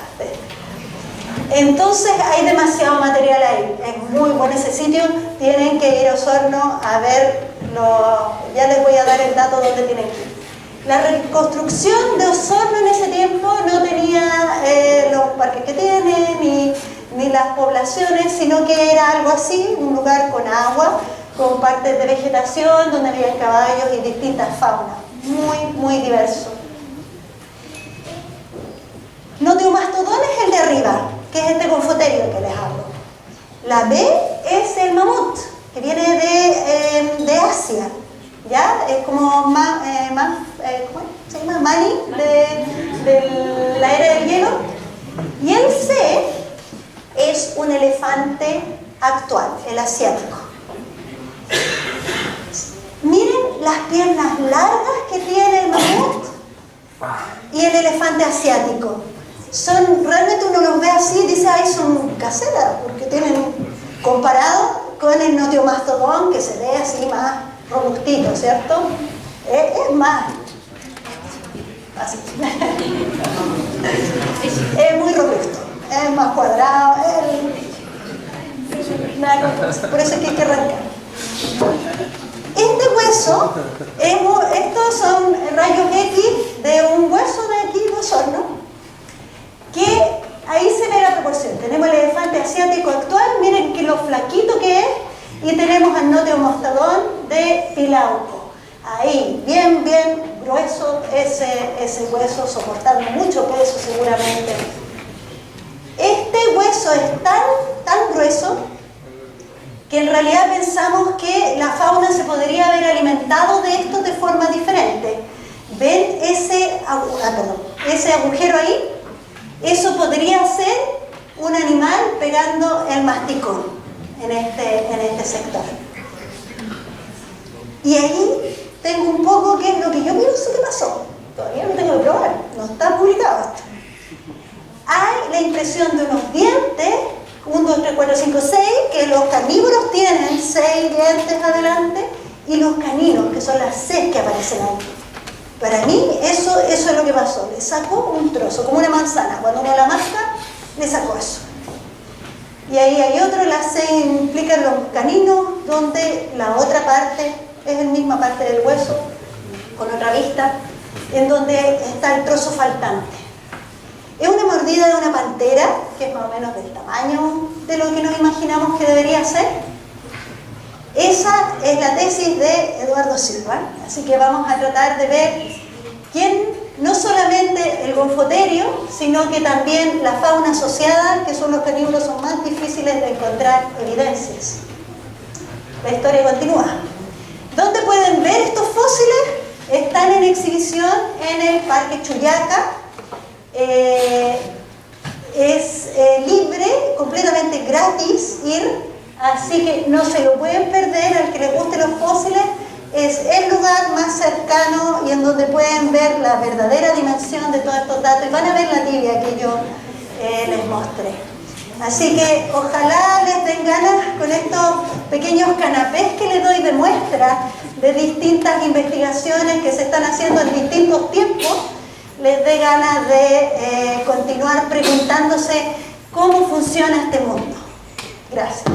Entonces hay demasiado material ahí, es muy bueno ese sitio, tienen que ir a Osorno a verlo, ya les voy a dar el dato donde tienen que ir. La reconstrucción de Osorno en ese tiempo no tenía los parques que tiene, ni las poblaciones, sino que era algo así, un lugar con agua, con partes de vegetación, donde había caballos y distintas faunas, muy diverso. Noteomastodon es el de arriba, que es este gonfoterio que les hablo. La B es el mamut, que viene de Asia, ¿ya? Es como ¿cómo se llama? Mani, de la era del hielo. Y el C es un elefante actual, el asiático. Miren las piernas largas que tiene el mamut y el elefante asiático. Realmente uno los ve así y dice, ay, son caseras, porque tienen comparado con el notiomastodón, que se ve así más robustito, ¿cierto? Es más así. Es muy robusto, es más cuadrado, por eso es que hay que arrancar. Este hueso, estos son rayos X de un hueso de aquí de Osorno, que ahí se ve la proporción. Tenemos el elefante asiático actual, miren que lo flaquito que es, y tenemos al notiomastodón de Pilauco. Ahí, bien grueso ese hueso, soportando mucho peso seguramente. Este hueso es tan grueso que en realidad pensamos que la fauna se podría haber alimentado de esto de forma diferente. ¿Ven ese agujero ahí? Eso podría ser un animal pegando el masticón en este sector. Y ahí tengo un poco que es lo que yo pienso que pasó. Todavía no tengo que probar, no está publicado esto. Hay la impresión de unos dientes, 1, 2, 3, 4, 5, 6, que los carnívoros tienen 6 dientes adelante, y los caninos, que son las 6 que aparecen ahí. Para mí, eso es lo que pasó. Le sacó un trozo, como una manzana. Cuando uno la masca, le sacó eso. Y ahí hay otro, las 6 implican los caninos, donde la otra parte es la misma parte del hueso, con otra vista, en donde está el trozo faltante. Es una mordida de una pantera, que es más o menos del tamaño de lo que nos imaginamos que debería ser. Esa es la tesis de Eduardo Silva, así que vamos a tratar de ver no solamente el gonfoterio, sino que también la fauna asociada, que son los carnívoros, son más difíciles de encontrar evidencias. La historia continúa. ¿Dónde pueden ver estos fósiles? Están en exhibición en el Parque Chuyaca. Es libre, completamente gratis ir, así que no se lo pueden perder. Al que les guste los fósiles, es el lugar más cercano y en donde pueden ver la verdadera dimensión de todos estos datos, y van a ver la tibia que yo les mostré. Así que ojalá les den ganas con estos pequeños canapés que les doy de muestra de distintas investigaciones que se están haciendo en distintos tiempos, les dé ganas de continuar preguntándose cómo funciona este mundo. Gracias.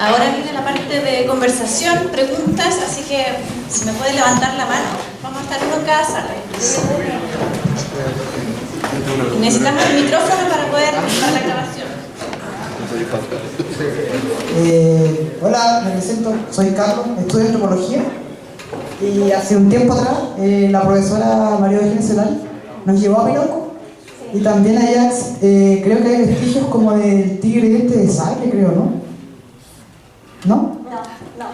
Ahora viene la parte de conversación, preguntas, así que si me pueden levantar la mano, vamos a estar uno en cada sala. Y necesitamos el micrófono para la grabación. Hola, me presento, soy Carlos, estudio antropología, y hace un tiempo atrás la profesora María Eugenia Celal nos llevó a Pilauco, y también allá creo que hay vestigios como del tigre diente de sable, creo, ¿no? ¿No? No.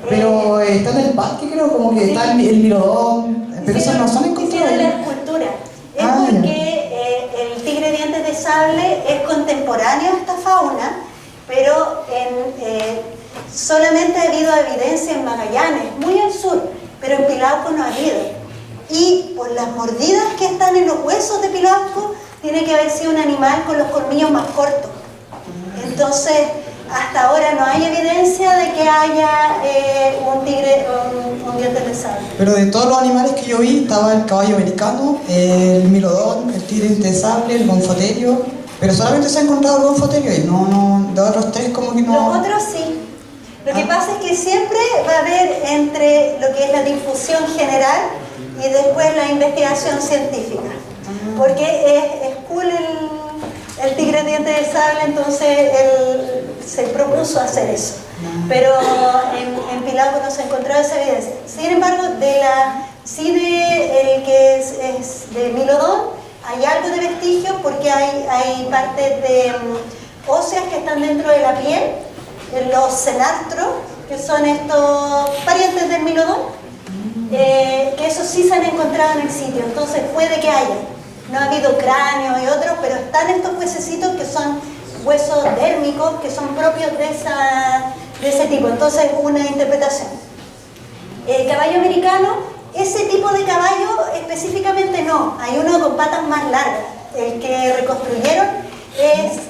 Pero está en el parque, creo, como que sí. Está el milodón, pero esos no son encontrados. Hicieron la escultura. Es porque el tigre dientes de sable es contemporáneo a esta fauna, pero solamente ha habido evidencia en Magallanes, muy al sur, pero en Pilauco no ha habido. Y por las mordidas que están en los huesos de Pilauco, tiene que haber sido un animal con los colmillos más cortos. Entonces, hasta ahora no hay evidencia de que haya un tigre, un diente de sable. Pero de todos los animales que yo vi, estaba el caballo americano, el milodón, el tigre diente de sable, el gonfoterio, pero solamente se ha encontrado el gonfoterio y no, de otros 3 como que no... Los otros sí. Lo que pasa es que siempre va a haber entre lo que es la difusión general y después la investigación científica. Porque es cool el tigre diente de sable, entonces él se propuso hacer eso. Pero en Pilauco no se encontró esa evidencia. Sin embargo, el que es de milodón, hay algo de vestigio porque hay partes de óseas que están dentro de la piel, los cenastros, que son estos parientes del milodón, que esos sí se han encontrado en el sitio, entonces puede que haya. No ha habido cráneo y otros, pero están estos huesecitos que son huesos dérmicos, que son propios de de ese tipo. Entonces, una interpretación. El caballo americano, ese tipo de caballo específicamente no. Hay uno con patas más largas. El que reconstruyeron es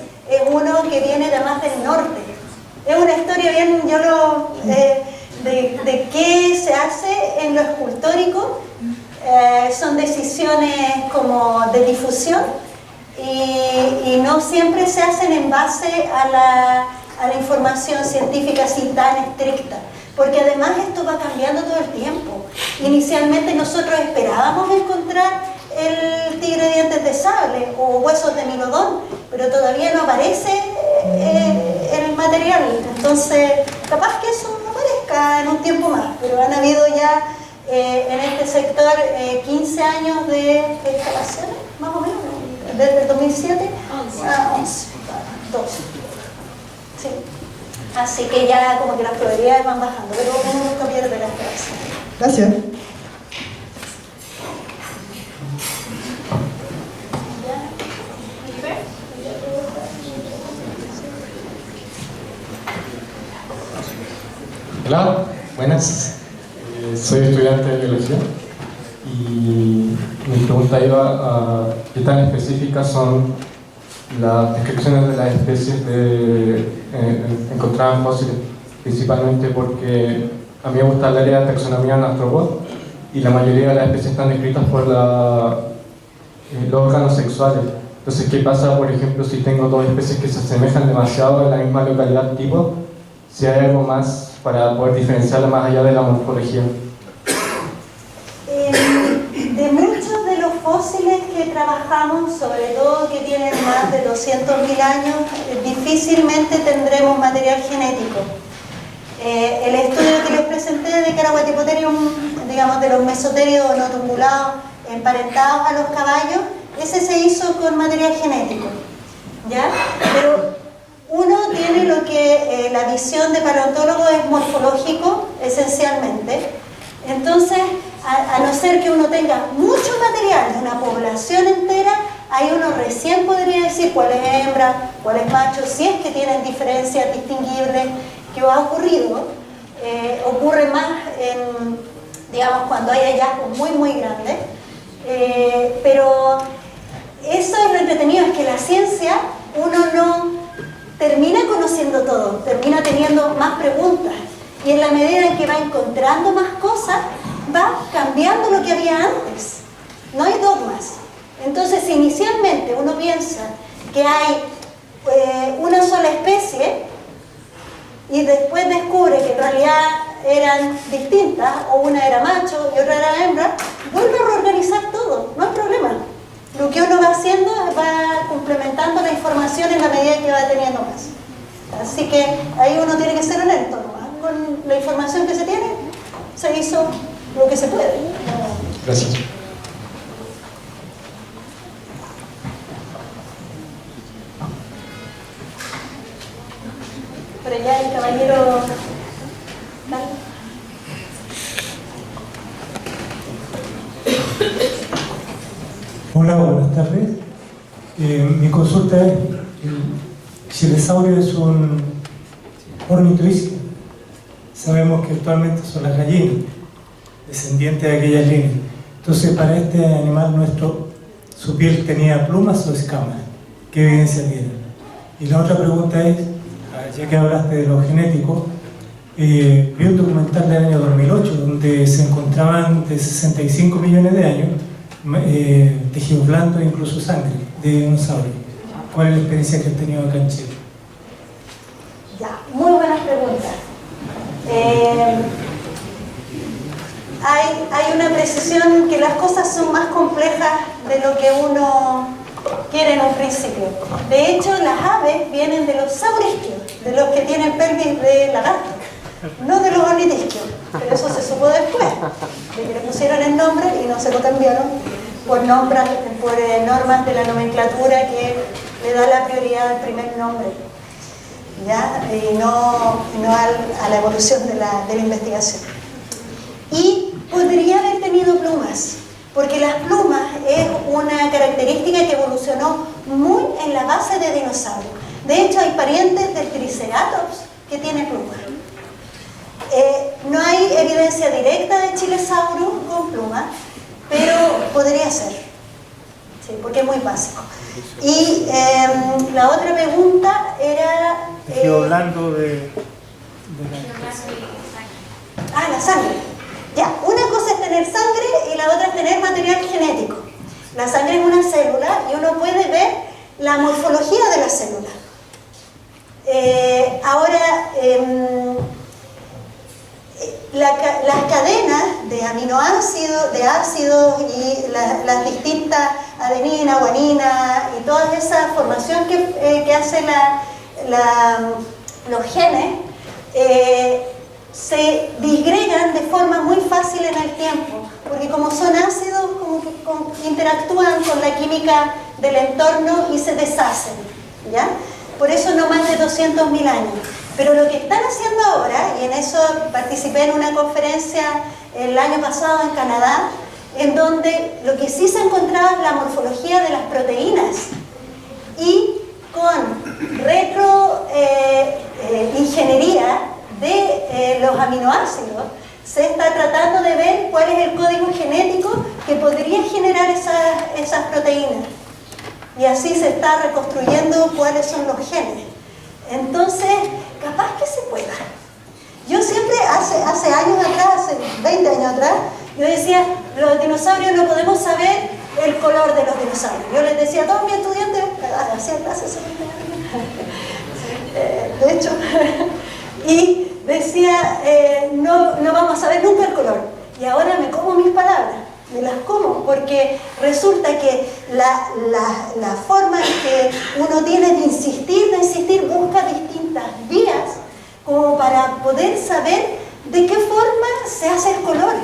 uno que viene de más del norte. Es una historia bien, de qué se hace en lo escultórico. Son decisiones como de difusión y no siempre se hacen en base a la información científica así tan estricta, porque además esto va cambiando todo el tiempo. Inicialmente nosotros esperábamos encontrar el tigre de dientes de sable o huesos de milodón, pero todavía no aparece el material, entonces capaz que eso no aparezca en un tiempo más, pero han habido ya en este sector 15 años de excavaciones, más o menos, desde el 2007 a 11, 12. Sí. Así que ya como que las probabilidades van bajando, pero uno nunca pierde la esperanza. Gracias. Hola, buenas. Soy estudiante de biología y mi pregunta iba a qué tan específicas son las descripciones de las especies encontradas en fósiles, principalmente porque a mí me gusta el área de taxonomía en Astrobot y la mayoría de las especies están descritas por los órganos sexuales. Entonces, ¿qué pasa, por ejemplo, si tengo dos especies que se asemejan demasiado en la misma localidad tipo? Si hay algo más para poder diferenciarla más allá de la morfología. De muchos de los fósiles que trabajamos, sobre todo que tienen más de 200.000 años, difícilmente tendremos material genético. El estudio que les presenté de Caraguatipotherium, digamos de los mesoterios no tumbulados, emparentados a los caballos, ese se hizo con material genético, ¿ya? Pero uno tiene lo que la visión de paleontólogo es morfológico, esencialmente. Entonces, a no ser que uno tenga mucho material de una población entera, ahí uno recién podría decir cuál es hembra, cuál es macho, si es que tienen diferencias distinguibles. ¿Qué ha ocurrido? Ocurre más digamos, cuando hay hallazgos muy, muy grandes. Pero eso es lo entretenido, es que la ciencia, uno no termina conociendo todo, termina teniendo más preguntas. Y en la medida en que va encontrando más cosas, va cambiando lo que había antes. No hay dogmas. Entonces, si inicialmente uno piensa que hay una sola especie y después descubre que en realidad eran distintas, o una era macho y otra era hembra, vuelve a reorganizar todo, no hay problema. Lo que uno va haciendo va complementando la información en la medida que va teniendo más. Así que ahí uno tiene que ser honesto, ¿no? Con la información que se tiene, se hizo lo que se puede. Gracias. Por allá el caballero... ¿Vale? Hola, buenas tardes. Mi consulta es, el chilesaurio es un ornitoisquio. Sabemos que actualmente son las gallinas, descendientes de aquellas líneas. Entonces, para este animal nuestro, ¿su piel tenía plumas o escamas? ¿Qué evidencia tiene? Y la otra pregunta es, ya que hablaste de lo genético, vi un documental del año 2008 donde se encontraban de 65 millones de años tejidos blandos e incluso sangre de dinosaurio. ¿Cuál es la experiencia que han tenido acá en Chile? Ya, muy buenas preguntas. Hay una precisión que las cosas son más complejas de lo que uno quiere en un principio. De hecho, las aves vienen de los saurisquios, de los que tienen pelvis de lagarto, no de los ornitisquios, pero eso se supo después, de que le pusieron el nombre y no se lo cambiaron por normas de la nomenclatura que le da la prioridad al primer nombre, ¿ya? Y no a la evolución de la investigación. Y podría haber tenido plumas, porque las plumas es una característica que evolucionó muy en la base de dinosaurios. De hecho, hay parientes del Triceratops que tiene plumas. No hay evidencia directa de Chilesaurus con pluma, pero podría ser, sí, porque es muy básico. Y la otra pregunta era... hablando de la sangre. Ya, una cosa es tener sangre y la otra es tener material genético. La sangre es una célula y uno puede ver la morfología de la célula. Ahora, las cadenas de aminoácidos, de ácidos y las distintas adenina, guanina y toda esa formación que hace los genes, se disgregan de forma muy fácil en el tiempo, porque como son ácidos, como que interactúan con la química del entorno y se deshacen, ¿ya? Por eso no más de 200.000 años. Pero lo que están haciendo ahora, y en eso participé en una conferencia el año pasado en Canadá, en donde lo que sí se encontraba es la morfología de las proteínas, y con ingeniería de los aminoácidos se está tratando de ver cuál es el código genético que podría generar esas proteínas, y así se está reconstruyendo cuáles son los genes. Entonces, capaz que se pueda. Yo siempre, hace años atrás, hace 20 años atrás, yo decía, los dinosaurios no podemos saber el color de los dinosaurios. Yo les decía a todos mis estudiantes, hacía clases, de hecho, y decía, no vamos a saber nunca el color. Y ahora me como mis palabras, me las como, porque resulta que la forma que uno tiene de insistir, busca distintas vías como para poder saber de qué forma se hace el color,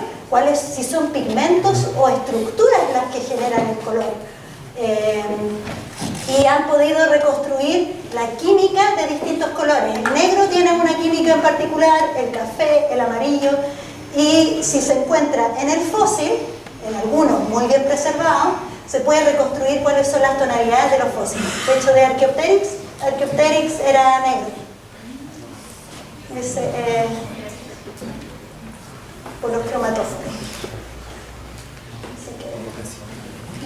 si son pigmentos o estructuras las que generan el color. Y han podido reconstruir la química de distintos colores. El negro tiene una química en particular, el café, el amarillo, y si se encuentra en el fósil, en algunos muy bien preservados, se puede reconstruir cuáles son las tonalidades de los fósiles. De hecho, de Archaeopteryx era negro. Por los cromatóforos.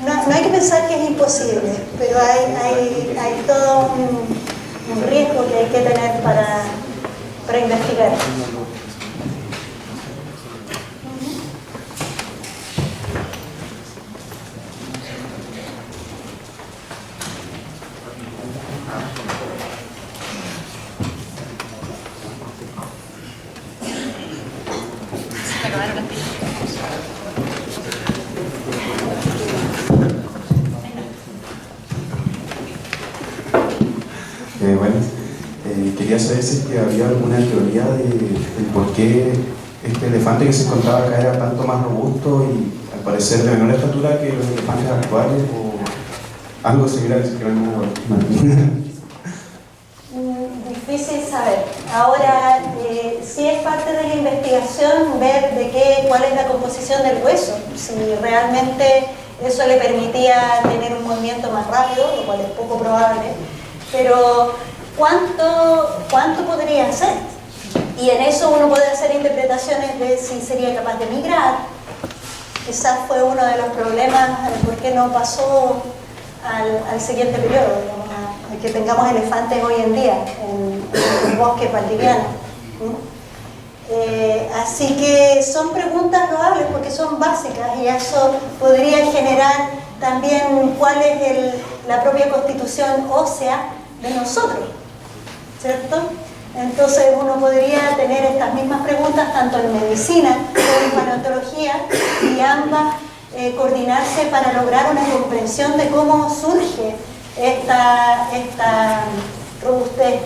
No hay que pensar que es imposible, pero hay todo un riesgo que hay que tener para investigar. Quería saber si es que había alguna teoría de por qué este elefante que se encontraba acá era tanto más robusto y al parecer de menor estatura que los elefantes actuales, o algo similar, si que no. Difícil saber. Ahora, sí es parte de la investigación ver cuál es la composición del hueso, si realmente eso le permitía tener un movimiento más rápido, lo cual es poco probable, pero ¿cuánto podría ser? Y en eso uno puede hacer interpretaciones de si sería capaz de migrar. Quizás fue uno de los problemas de por qué no pasó al siguiente periodo, digamos, a que tengamos elefantes hoy en día en el bosque valdiviano. Así que son preguntas loables porque son básicas, y eso podría generar también cuál es la propia constitución ósea de nosotros, ¿cierto? Entonces uno podría tener estas mismas preguntas tanto en medicina como en paleontología, y ambas coordinarse para lograr una comprensión de cómo surge esta robustez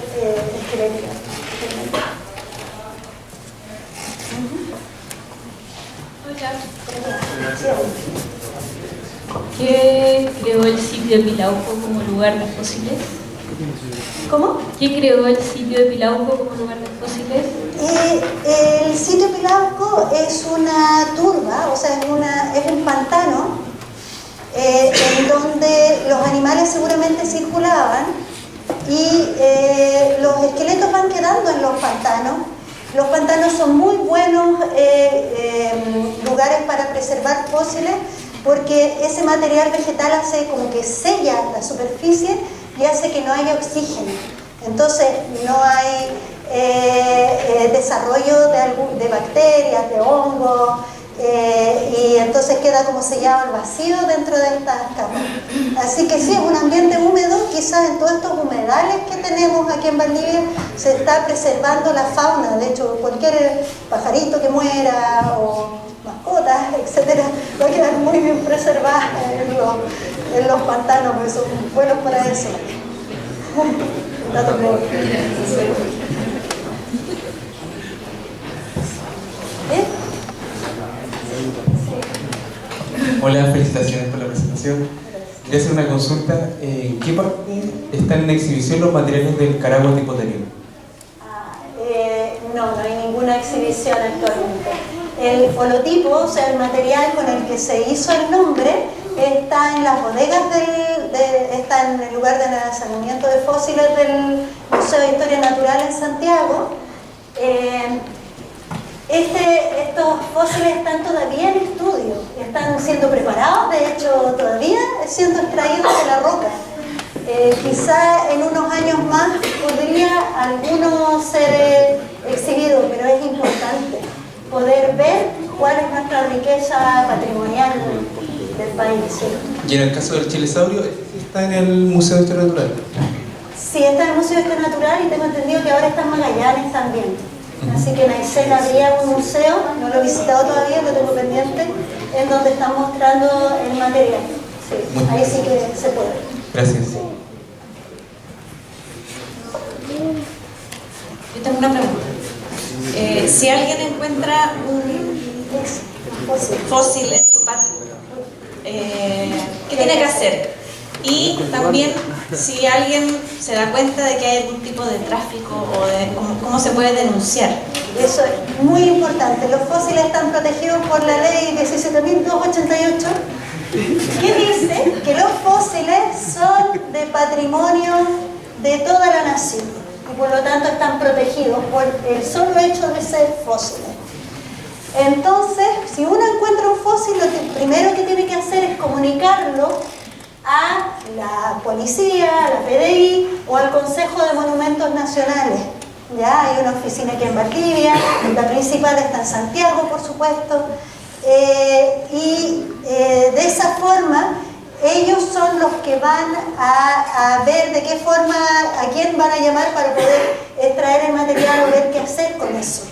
esquelética. ¿Qué creó el sitio de Pilauco como lugar de fósiles? ¿Cómo? ¿Quién creó el sitio de Pilauco como lugar de fósiles? El sitio Pilauco es una turba, o sea, es un pantano en donde los animales seguramente circulaban, y los esqueletos van quedando en los pantanos, Los pantanos son muy buenos lugares para preservar fósiles porque ese material vegetal hace como que sella la superficie y hace que no haya oxígeno. Entonces no hay desarrollo de bacterias, de hongos, y entonces queda como sellado el vacío dentro de estas capas. Así que sí, es un ambiente húmedo. Quizás en todos estos humedales que tenemos aquí en Valdivia se está preservando la fauna. De hecho, cualquier pajarito que muera o mascotas, etcétera, va a quedar muy bien preservada en los pantanos, porque son buenos para eso. Dato creo. Hola, felicitaciones por la presentación. Quería hacer una consulta. ¿En qué parte están en exhibición los materiales del Caragua tipo Terio? No hay ninguna exhibición actualmente. El holotipo, o sea, el material con el que se hizo el nombre, está en las bodegas está en el lugar de almacenamiento de fósiles del Museo de Historia Natural en Santiago. Estos fósiles están todavía en estudio, están siendo preparados, de hecho todavía siendo extraídos de la roca. Quizá en unos años más podría alguno ser exhibido, pero es importante poder ver cuál es nuestra riqueza patrimonial del país. ¿Sí? Y en el caso del chilesaurio, ¿está en el Museo de Historia Natural? Sí, está en el Museo de Historia Natural y tengo entendido que ahora está en Magallanes también. Así que en Aysén habría un museo, no lo he visitado todavía, lo tengo pendiente, en donde están mostrando el material. Sí, ahí sí que se puede. Gracias. Yo tengo una pregunta. Si alguien encuentra un fósil en su patio, ¿qué tiene que hacer? Y también, si alguien se da cuenta de que hay algún tipo de tráfico o de cómo se puede denunciar. Eso es muy importante. Los fósiles están protegidos por la ley 17.288, que dice que los fósiles son de patrimonio de toda la nación y por lo tanto están protegidos por el solo hecho de ser fósiles. Entonces, si uno encuentra un fósil, lo primero que tiene que hacer es comunicarlo a la policía, a la PDI o al Consejo de Monumentos Nacionales. Ya hay una oficina aquí en Valdivia, la principal está en Santiago, por supuesto, de esa forma ellos son los que van a ver de qué forma, a quién van a llamar para poder extraer el material o ver qué hacer con eso.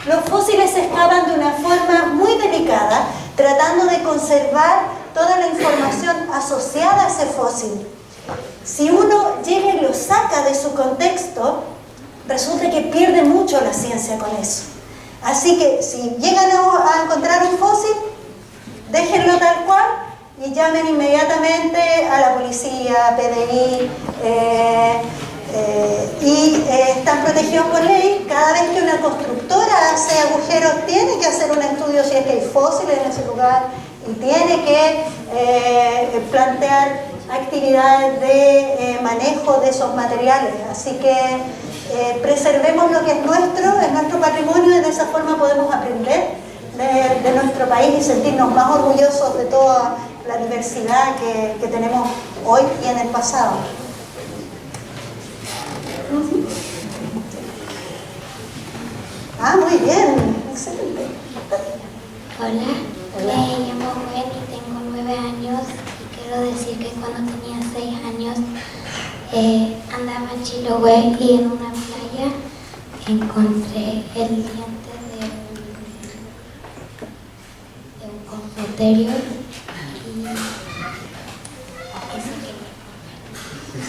Los fósiles se excavan de una forma muy delicada, tratando de conservar toda la información asociada a ese fósil. Si uno llega y lo saca de su contexto, resulta que pierde mucho la ciencia con eso. Así que si llegan a encontrar un fósil, déjenlo tal cual y llamen inmediatamente a la policía, PDI, están protegidos por ley. Cada vez que una constructora hace agujeros, tiene que hacer un estudio si es que hay fósiles en ese lugar y tiene que plantear actividades de manejo de esos materiales. Así que preservemos lo que es nuestro patrimonio, y de esa forma podemos aprender de nuestro país y sentirnos más orgullosos de toda la diversidad que tenemos hoy y en el pasado. Muy bien, excelente. Hola, me llamo Gwen y tengo 9 años y quiero decir que cuando tenía 6 años andaba en Chiloé y en una playa encontré el diente de un consultorio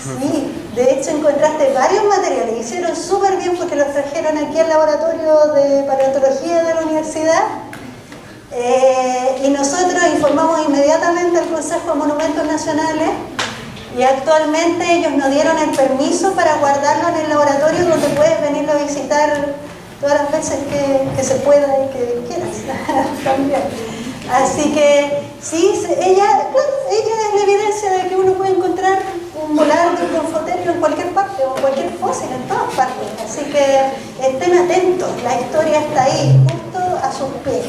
Sí, de hecho encontraste varios materiales, hicieron súper bien porque los trajeron aquí al laboratorio de paleontología de la universidad y nosotros informamos inmediatamente al Consejo de Monumentos Nacionales y actualmente ellos nos dieron el permiso para guardarlo en el laboratorio donde puedes venirlo a visitar todas las veces que se pueda y que quieras también. Así que sí, ella es la evidencia de que uno puede encontrar un volar de un confoterio en cualquier parte o cualquier fósil en todas partes. Así que estén atentos, la historia está ahí, justo a sus pies.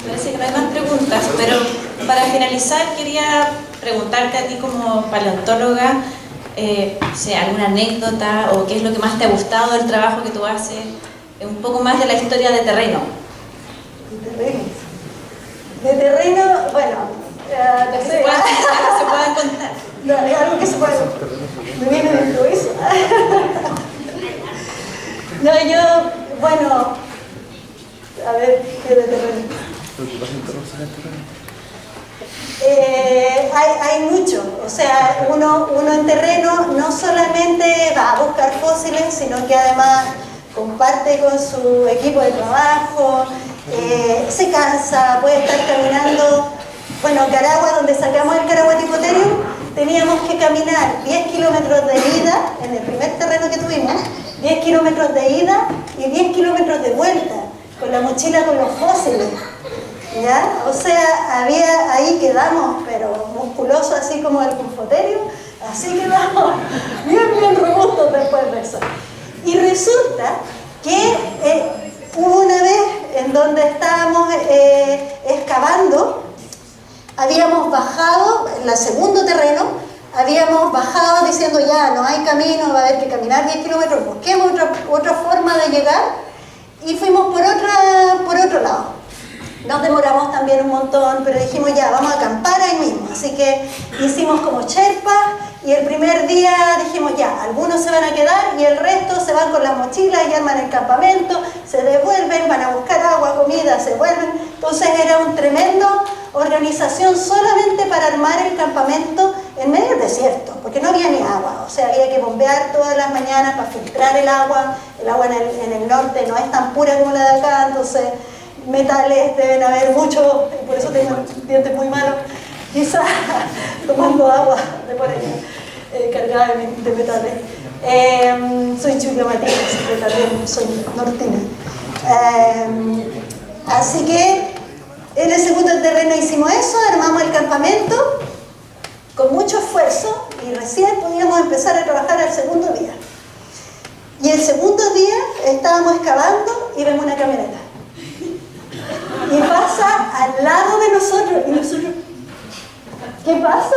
Parece que no hay más preguntas, pero para finalizar quería preguntarte a ti como paleontóloga si hay alguna anécdota o qué es lo que más te ha gustado del trabajo que tú haces, un poco más de la historia de terreno. De terreno, bueno, no sé. Se puedan contar. No, es algo que se puede. Me viene de improviso. No, yo, bueno, a ver, ¿qué de terreno? Hay mucho, o sea, uno en terreno no solamente va a buscar fósiles, sino que además comparte con su equipo de trabajo, se cansa, puede estar caminando. Bueno, Caragua, donde sacamos el Caraguatipotherium, teníamos que caminar 10 kilómetros de ida, en el primer terreno que tuvimos, 10 kilómetros de ida y 10 kilómetros de vuelta, con la mochila con los fósiles. ¿Ya? O sea, ahí quedamos, pero musculosos así como el Pulfotherium, así quedamos bien robustos después de eso. Y resulta que hubo una vez en donde estábamos excavando, habíamos bajado, en el segundo terreno, habíamos bajado diciendo ya, no hay camino, va a haber que caminar 10 kilómetros, busquemos otra forma de llegar, y fuimos por otro lado. Nos demoramos también un montón, pero dijimos ya, vamos a acampar ahí mismo. Así que hicimos como Sherpa y el primer día dijimos ya, algunos se van a quedar y el resto se van con las mochilas y arman el campamento, se devuelven, van a buscar agua, comida, se vuelven. Entonces era una tremenda organización solamente para armar el campamento en medio del desierto, porque no había ni agua. O sea, había que bombear todas las mañanas para filtrar el agua. El agua en el norte no es tan pura como la de acá, entonces metales deben haber muchos, por eso tengo dientes muy malos, quizás tomando agua de por allá, cargada de metales. Soy chuclamatina, así que también soy nortina. Así que en el segundo terreno hicimos eso, armamos el campamento con mucho esfuerzo y recién podíamos empezar a trabajar al segundo día. Y el segundo día estábamos excavando y vemos una camioneta. Y pasa al lado de nosotros, y nosotros, ¿qué pasa?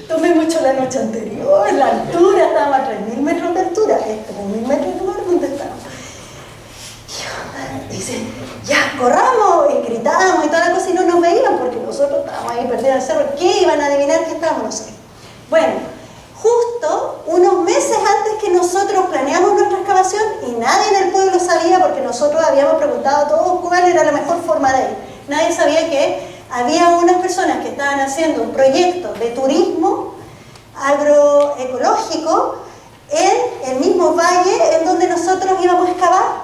Tomé mucho la noche anterior, la altura, estábamos a 3.000 metros de altura, es como 1.000 metros de lugar donde estábamos. Y dice, ya, corramos, y gritábamos y toda la cosa, y no nos veían porque nosotros estábamos ahí perdidos en el cerro. ¿Qué iban a adivinar que estábamos nosotros? Bueno, justo unos meses antes que nosotros planeamos nuestra excavación, y nadie en el pueblo sabía, porque nosotros habíamos preguntado a todos cuál era la mejor forma de ir. Nadie sabía que había unas personas que estaban haciendo un proyecto de turismo agroecológico en el mismo valle en donde nosotros íbamos a excavar.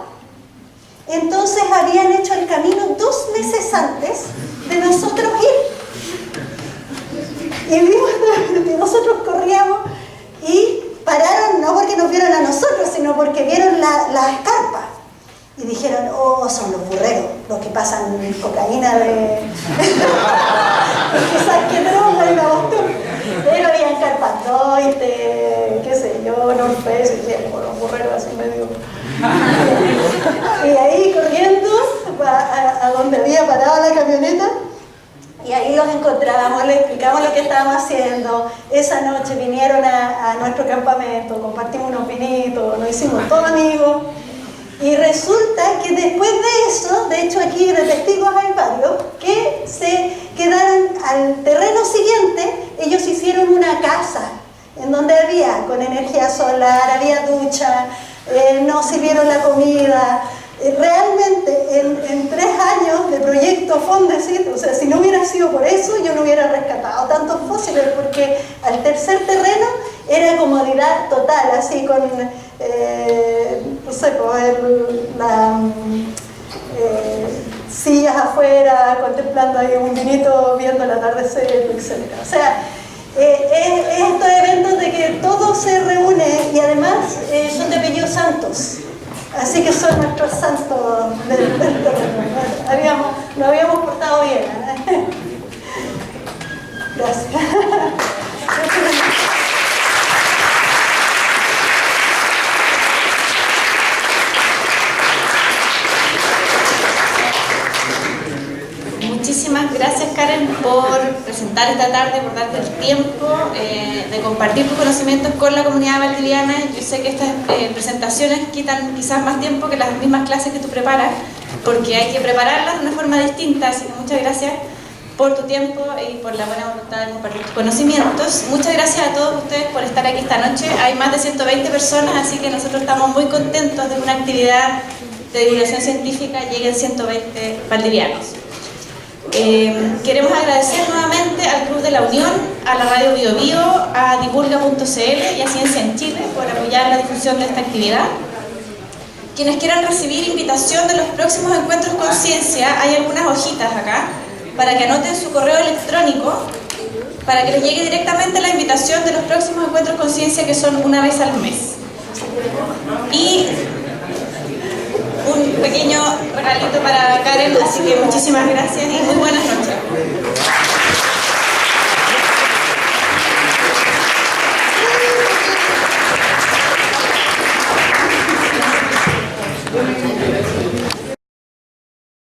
Entonces habían hecho el camino 2 meses antes de nosotros ir. Y vimos que nosotros corríamos y pararon, no porque nos vieron a nosotros, sino porque vieron las escarpas. Y dijeron, oh, son los burreros, los que pasan cocaína de... quizás que droga y la botón. Pero había escarpas, qué sé yo, North Face, como los burreros así medio... Y ahí corriendo a donde había parado la camioneta, y ahí los encontrábamos, les explicamos lo que estábamos haciendo. Esa noche vinieron a nuestro campamento, compartimos unos vinitos, nos hicimos todos amigos. Y resulta que después de eso, de hecho aquí de testigos hay varios, que se quedaron al terreno siguiente, ellos hicieron una casa en donde había con energía solar, había ducha, nos sirvieron la comida. Realmente en 3 años de proyecto Fondesit, o sea, si no hubiera sido por eso, yo no hubiera rescatado tantos fósiles, porque al tercer terreno era comodidad total, así con, no sé, sillas afuera, contemplando ahí un vinito, viendo el atardecer, etc. O sea, estos eventos de que todo se reúne, y además son de apellidos santos. Así que son nuestros santos del terreno. Nos habíamos portado bien, ¿eh? gracias, Karen, por presentar esta tarde, por darte el tiempo de compartir tus conocimientos con la comunidad valdiviana. Yo sé que estas presentaciones quitan quizás más tiempo que las mismas clases que tú preparas, porque hay que prepararlas de una forma distinta, así que muchas gracias por tu tiempo y por la buena voluntad de compartir tus conocimientos. Muchas gracias a todos ustedes por estar aquí esta noche. Hay más de 120 personas, así que nosotros estamos muy contentos de que una actividad de divulgación científica llegue a 120 valdivianos. Queremos agradecer nuevamente al Club de la Unión, a la Radio Bio Bio, a divulga.cl y a Ciencia en Chile por apoyar la difusión de esta actividad. Quienes quieran recibir invitación de los próximos encuentros con ciencia, hay algunas hojitas acá para que anoten su correo electrónico para que les llegue directamente la invitación de los próximos encuentros con ciencia, que son una vez al mes. Y un pequeño regalito para Karen, así que muchísimas gracias y muy buenas noches.